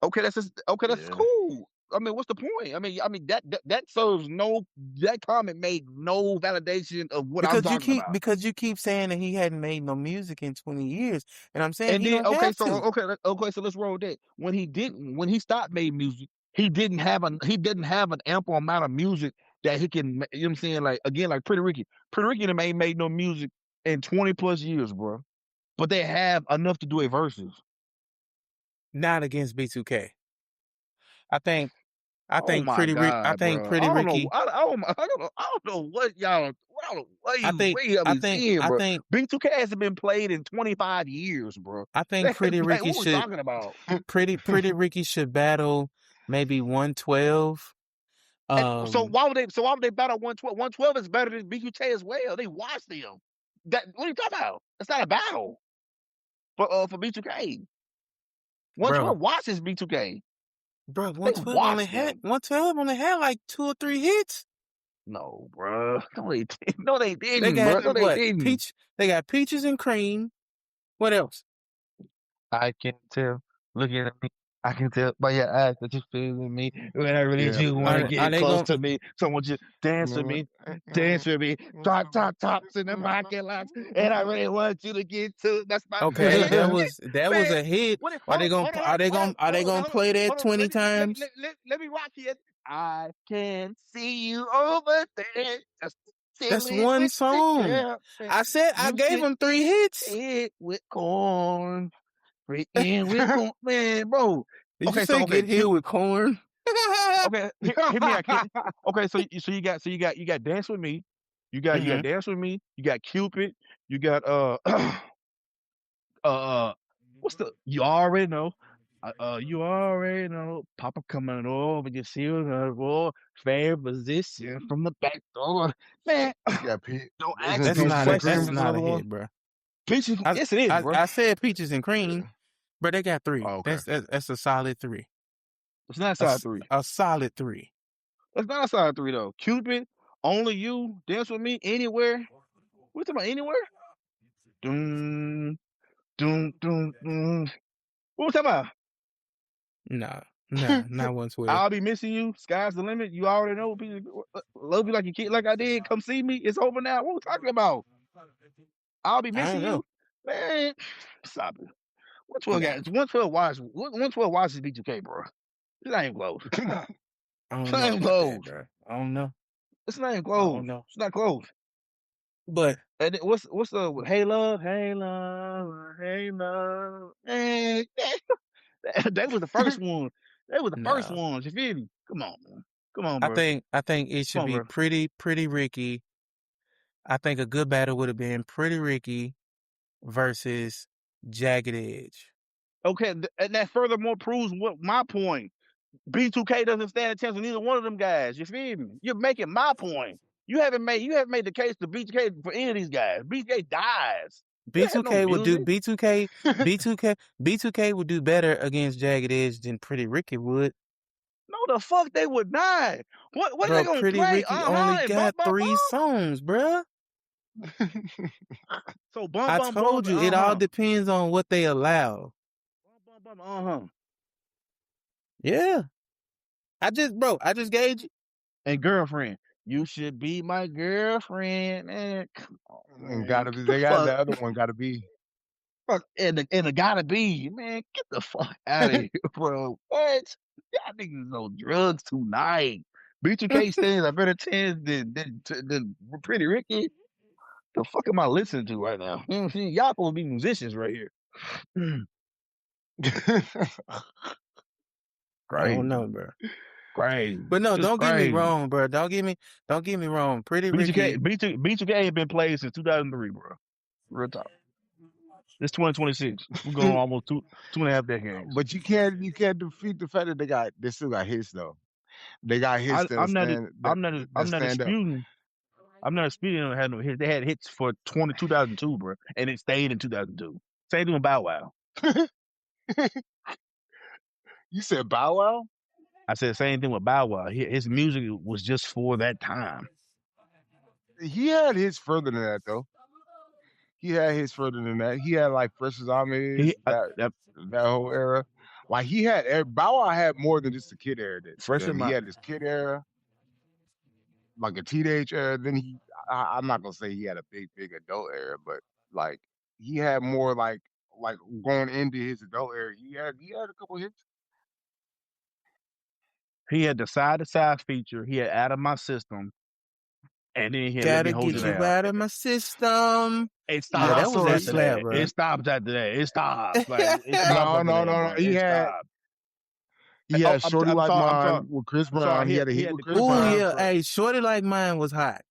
Okay, that's Yeah. cool. I mean, what's the point? I mean that serves no that comment made no validation of what I'm talking about. Because you keep saying that he hadn't made no music in 20 years, and I'm saying And he then don't have to. so let's roll that. When he stopped made music, he didn't have an ample amount of music that he can. You know what I'm saying? Like again, like Pretty Ricky. Pretty Ricky done ain't made no music in 20 plus years, bro. But they have enough to do a verses. Not against B2K. I think Oh my I God, think bro! Pretty I don't know. Ricky. I don't know what y'all. I don't know what you I be seeing, I bro. think B2K hasn't been played in 25 years, bro. I think Like, Pretty Ricky what we should talking about? Pretty Ricky should battle maybe 112. And so Um, why would they battle 112? 112 is better than B2K as well. They watch them. What are you talking about? It's not a battle for B2K. bro, 112 watches B2K. bro, They watch them. 112 only had like 2 or 3 hits. No, bro. No, they didn't. No, they They didn't, bro. got No, they what? didn't. They got Peaches and Cream. What else? I can tell. Looking at me, I can tell by your eyes that you feeling me. When I really Yeah. do want to Are get they close going to me, so won't you dance with Remember? me, dance with me, tops in the parking lots, and I really want you to get to. That's my Okay, man. that was Man, a hit. what? Are they going are they going to play that 20 times? Let me rock it. I can see you over there, just That's chilling one with the song. girl. I said I You gave should him 3 get hits. hit with corn. Freaking with corn, man, bro. Did you Okay, say so okay, get hit with corn? okay, hear me out. Okay, you got dance with me. You got Hmm. dance with me. You got Cupid. You got what's the you already know. You already know. Papa coming over, you see her roll, fair position from the back door. Man, Yeah, Pete. don't Isn't ask no Peaches and That's Cream questions. not another a one? hit, bro. Peaches, yes, it is, bro. I said Peaches and Cream, Yeah. but they got 3. Oh, okay. That's a solid 3. It's not side three. A solid 3. It's not side three though. Cupid, only you, dance with me, anywhere. We talking about anywhere? Doom, doom, doom, doom. What we talking about? Nah, not 112. I'll be missing you. Sky's the limit. You already know. Love you like a kid, like I did. Come see me. It's over now. What we talking about? I'll be I don't missing know. you, man. Stop it. 112 Nah, guys. 112 watches B2K, bro. It's not even close. I don't It's know not even about close. that, bro. I don't know. It's not even I close. don't know. It's not close. But And then what's the hey love, hey love, hey love? Man, that was the first one. That was the first no, ones. You feel me? Come on, man. Come on, I bro. think it Come should on, be bro. pretty Ricky. I think a good battle would have been Pretty Ricky versus Jagged Edge. Okay, and that furthermore proves what my point. B2K doesn't stand a chance with either one of them guys. You feel me? You're making my point. You haven't made the case to B2K for any of these guys. B2K dies. They have no B2K would do music. B2K would do better against Jagged Edge than Pretty Ricky would. No, the fuck they would not. What are they Bro, gonna Pretty play? Ricky only And bum got bum 3 bum. songs, bruh. So bum I bum bum told you, it all depends on what they allow. bum bum Yeah. I just gauged you. And girlfriend, you should be my girlfriend, man. Come on, And man. Get the they got fuck, the other one. Got to be. fuck, and the gotta be, man. Get the fuck out of here, bro. What? Y'all niggas on drugs tonight. B2K stands a better chance than Pretty Ricky. The fuck am I listening to right now? Y'all supposed to be musicians right here. I Crazy, don't know, bro. crazy, But no, just don't get me crazy. wrong, bro. Don't get me wrong. Pretty Ricky. B2K ain't been played since 2003, bro. Real talk. It's 2026. We're going almost two and a half decades. But you can't defeat the fact that they still got hits though. They got hits that I'm not stand up. disputing. I'm not disputing they had no hits. They had hits for 2002, bro, and it stayed in 2002. Same thing with Bow Wow. You said Bow Wow? I said same thing with Bow Wow. His music was just for that time. He had hits further than that though. He had hits further than that. He had like Fresh as Ahmed, that whole era. Like he had Bow Wow had more than just the kid era. He had his kid era, like a teenage era. Then I'm not gonna say he had a big adult era, but like he had more like going into his adult era. He had a couple hits. He had the side to side feature. He had Out of My System, and then he had Let Me Gotta Hold get You you Down. out of my system. It Yeah, stops that was that after slap, that. bro. It stops after that. It stops. Like it stops No. He had Shorty Like Mine with Chris Brown. He had a hit with Chris Oh Brown. yeah, hey, Shorty Like Mine was hot.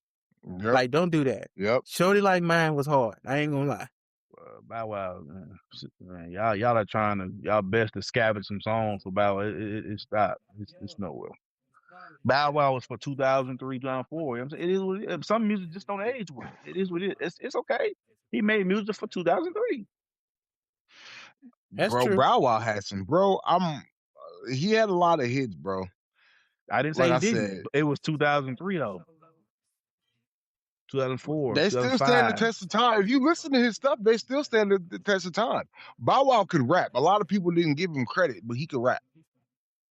Yep. Like, don't do that. Yep. Shorty Like Mine was hard. I ain't gonna lie. Bow Wow, man, y'all are trying to y'all best to scavenge some songs for Bow Wow. It stopped. It's nowhere. Bow Wow was for 2003, 2004. You know what I'm saying? It is what it is. Some music just don't age well. It is what it is. It's okay. He made music for 2003. That's bro, true. Bow Wow had some, bro. He had a lot of hits, bro. I didn't say he didn't. It was 2003 though. 2004. They still stand the test of time. If you listen to his stuff, they still stand the test of time. Bow Wow could rap. A lot of people didn't give him credit, but he could rap.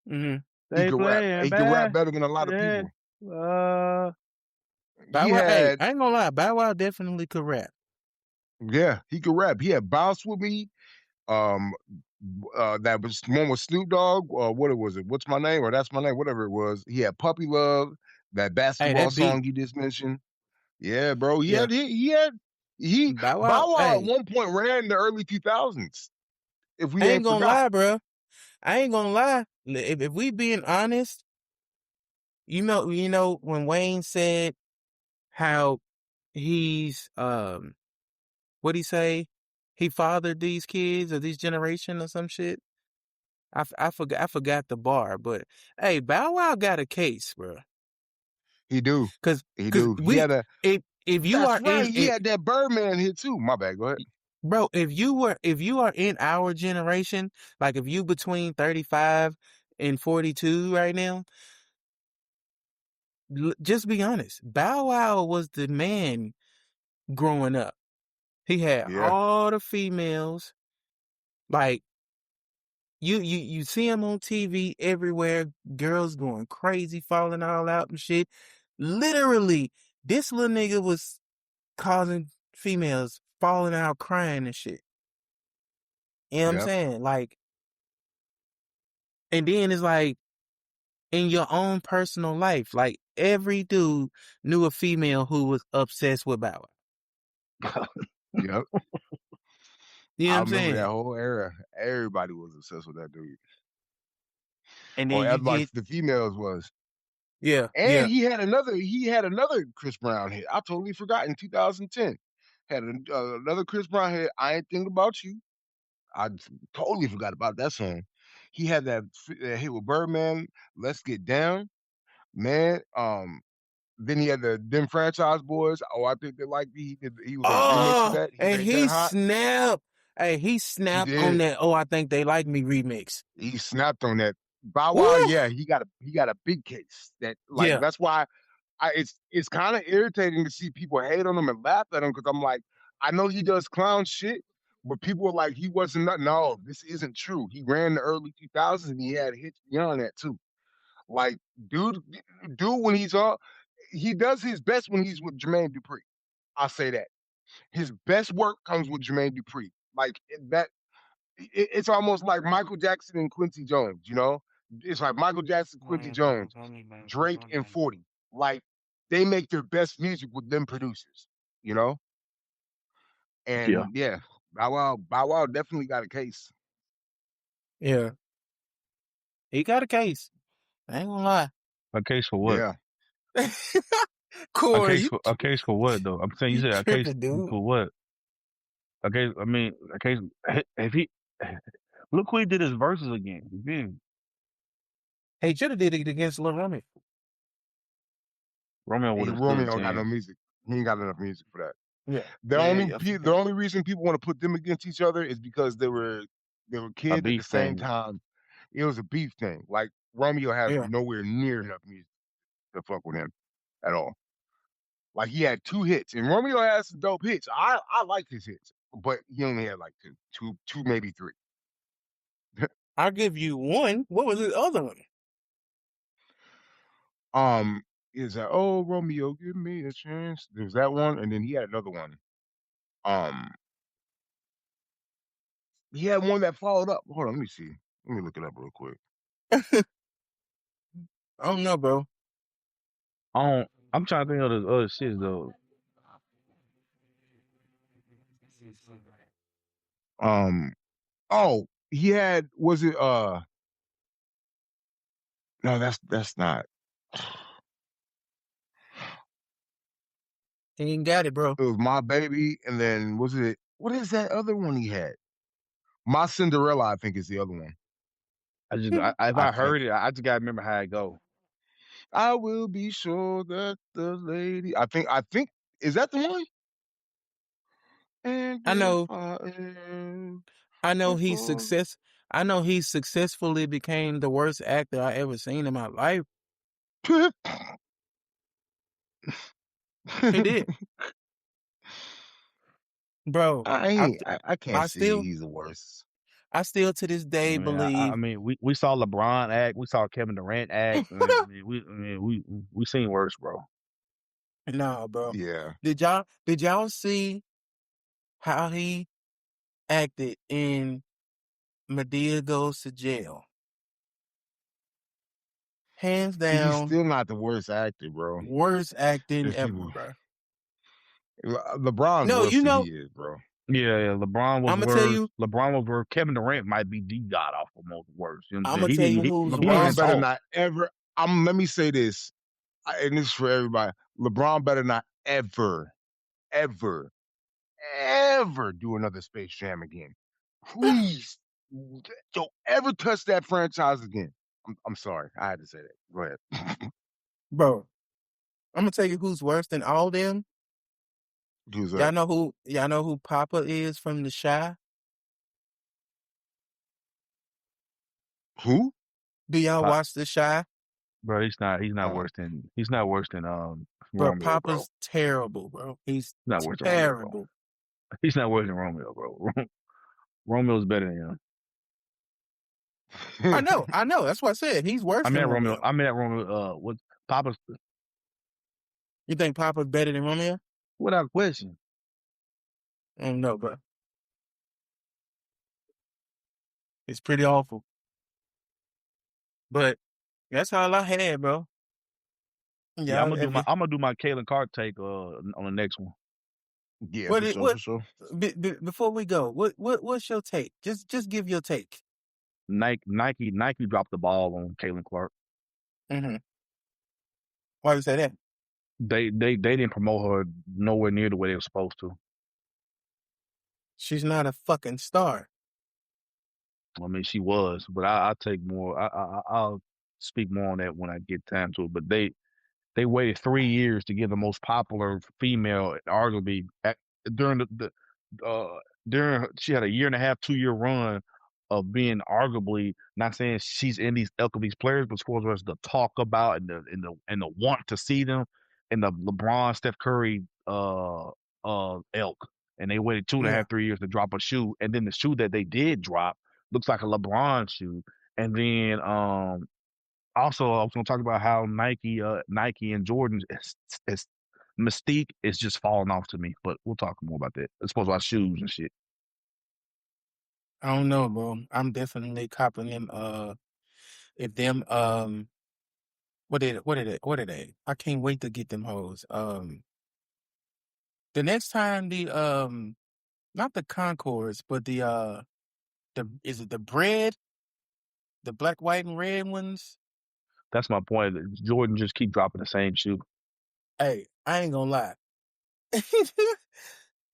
Mm-hmm. He could rap. He could rap better than a lot of people. Bow Wow, hey, I ain't gonna lie. Bow Wow definitely could rap. Yeah, he could rap. He had Bounce With Me. That was one with Snoop Dogg. What was it? What's My Name? Or That's My Name? Whatever it was. He had Puppy Love. That basketball song you just mentioned. Yeah, bro. Bow Wow at one point ran in the early 2000s. If we ain't gonna lie, bro. I ain't gonna lie. If we being honest, you know when Wayne said how he's what'd he say? He fathered these kids or this generation or some shit. I forgot the bar, but hey, Bow Wow got a case, bro. He do. He do. He had a. If you are in, he had that Birdman hit too. My bad. Go ahead, bro. If you are in our generation, like if you between 35 and 42 right now, just be honest. Bow Wow was the man growing up. He had all the females. Like You see him on TV everywhere, girls going crazy, falling all out and shit. Literally, this little nigga was causing females falling out crying and shit. You know what I'm Yep. saying? Like, and then it's like in your own personal life, like every dude knew a female who was obsessed with Bow Wow. Yep. You know what I I'm remember that saying? whole era. Everybody was obsessed with that dude. And then Or you like get, the females was. yeah, And yeah. he had another Chris Brown hit. I totally forgot in 2010. Had another Chris Brown hit. I ain't thinking about you. Totally forgot about that song. He had that hit with Birdman. Let's Get Down, man. Then he had the Them Franchise Boys. Oh, I think they liked me. He was on a remix of Oh, that. He and made that he hot. snapped. Hey, he He snapped on did. that. Oh, I think they like me remix. He snapped on that. Bow Wow, Woo! yeah, he got a big case. That like Yeah. that's why it's kind of irritating to see people hate on him and laugh at him because I'm like, I know he does clown shit, but people are like, he wasn't nothing. No, this isn't true. He ran the early 2000s and he had hits beyond that too. Like, dude, dude, when he's on, he does his best when he's with Jermaine Dupri. I'll say that. His best work comes with Jermaine Dupri. Like that, it's almost like Michael Jackson and Quincy Jones. It's like Michael Jackson, Quincy Jones, Drake, and 40. Like they make their best music with them producers. You know, Yeah. and yeah, Bow Wow definitely got a case. Yeah. He got a case. I ain't gonna lie. A case for what? Yeah, Corey, A case for what though? I'm saying you you said a case tripping, dude. for what? A case. I mean, a case. If he look who he did his verses again. You feel me? Hey, should have did it against Lil Romeo. Romeo would have stood a Romeo got no chance. music. He ain't got enough music for that. Yeah. The Yeah, only yeah, the only reason people want to put them against each other is because they were A kids at the beef same thing. time. It was a beef thing. Like Romeo has yeah. nowhere near enough music to fuck with him at all. Like he had 2 hits, and Romeo has some dope hits. I like his hits, but he only had like two maybe three. I'll give you one. What was the other one? um, is that oh Romeo, give me a chance? There's that one, and then he had another one. Um, he had one that followed up. Hold on, let me see. Let me look it up real quick. I don't know, bro. I'm trying to think of the other shit though. Um, oh, he had was it no, that's not. He ain't got it, bro. It was My Baby, and then was it what is that other one he had? My Cinderella, I think is the other one. If I I think. heard it, I just gotta remember how it go. I will be sure that the lady. I think is that the one? And I if know. I am I know he's before. success. I know he successfully became the worst actor I ever seen in my life. He did, bro. I I ain't. st- I can't I say still he's the worst. I still to this I day mean, I believe. mean, we saw LeBron act, we saw Kevin Durant act. We seen worse, bro. Nah, bro. Yeah, Did y'all see how he acted in Medea Goes to Jail? Hands he's down, still not the worst actor, bro. worst acting If ever, people, bro. LeBron's No, worse you than know, he is, bro. Yeah. LeBron was I'm gonna tell worse. you, LeBron was worse. Kevin Durant might be the god awful most worse. You know what I'm I'm saying? gonna He tell didn't. you He, who's he didn't even LeBron worse. better talk. not ever. Let me say this, and this is for everybody. LeBron better not ever, ever, ever do another Space Jam again. Please, don't ever touch that franchise again. I'm sorry, I had to say that. Go ahead. Bro, I'm gonna tell you who's worse than all them. Who's that? Y'all know who Papa is from The Shy? Who? Do y'all Pop, watch The Shy? bro, he's not. Uh, He's not worse than Bro, Romeo, bro. Papa's terrible, bro. He's He's not worse than Romeo, bro. terrible. He's not worse than Romeo, bro. Romeo's better than him. I know. That's what I said. He's worse I'm than at Romeo. Romeo. I'm at Romeo. What Papa's? You think Papa's better than Romeo? Without question. I don't know, bro. It's pretty awful. But that's all I had, bro. Yeah, Yeah, if you, I'm gonna do my Kalen Carter take on the next one. Yeah, what for it sure, what for sure. before we go, what's your take? Just give your take. Nike dropped the ball on Kalen Clark. Mm-hmm. Why you say that? They didn't promote her nowhere near the way they were supposed to. She's not a fucking star. I mean, she was, but I'll take more. I'll speak more on that when I get time to it. But they waited 3 years to get the most popular female, arguably during the during she had a year and a half, 2 year run of being arguably, not saying she's in these elk of these players, but as far as the talk about and the want to see them and the LeBron, Steph Curry elk. And they waited two and a Yeah. half, 3 years to drop a shoe. And then the shoe that they did drop looks like a LeBron shoe. And then also, I was going to talk about how Nike and Jordan is mystique is just falling off to me. But we'll talk more about that. It's supposed about shoes and shit. I don't know, bro. I'm definitely copping them. If them what are they? I can't wait to get them hoes. The next time not the Concords, but is it the bread, the black, white, and red ones? That's my point. Jordan just keep dropping the same shoe. Hey, I ain't gonna lie.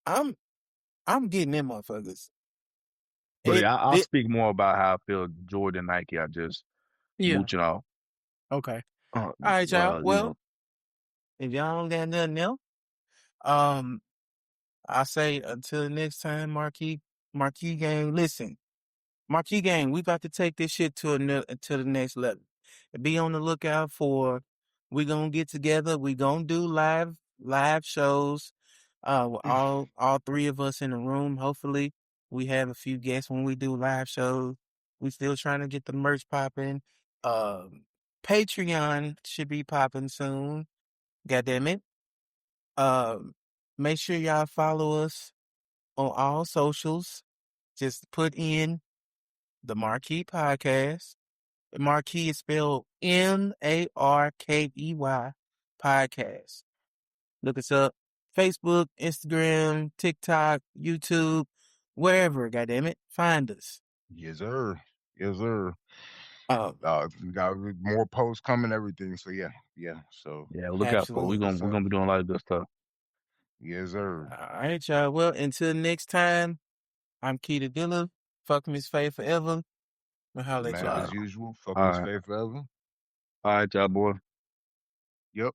I'm getting them motherfuckers. But I'll It speak more about how I feel Jordan Nike. I just yeah. mooching off. Okay. All right, y'all. You Well, know, if y'all don't got nothing else, um, I say until the next time, Marquee gang. Listen, Marquee gang, we about to take this shit to the next level. Be on the lookout for. We gonna get together. We gonna do live shows. With all three of us in the room. Hopefully, we have a few guests when we do live shows. We still trying to get the merch popping. Patreon should be popping soon. God damn it. Um, Make sure y'all follow us on all socials. Just put in the Marquee Podcast. The Marquee is spelled Markey Podcast. Look us up. Facebook, Instagram, TikTok, YouTube, wherever, goddammit. Find us. Yes, sir. Yes, sir. Um, We got more posts coming, everything. So yeah, yeah. So yeah, look out for it. We're absolutely. gonna we're gonna be doing a lot of good stuff. yes, sir. All right, y'all. Well, until next time, I'm Keita Dilla. Fuck Miss Faye forever. I'll holler at Mav y'all. as usual. Fuck All Miss right, Faye forever. all right, y'all boy. Yep.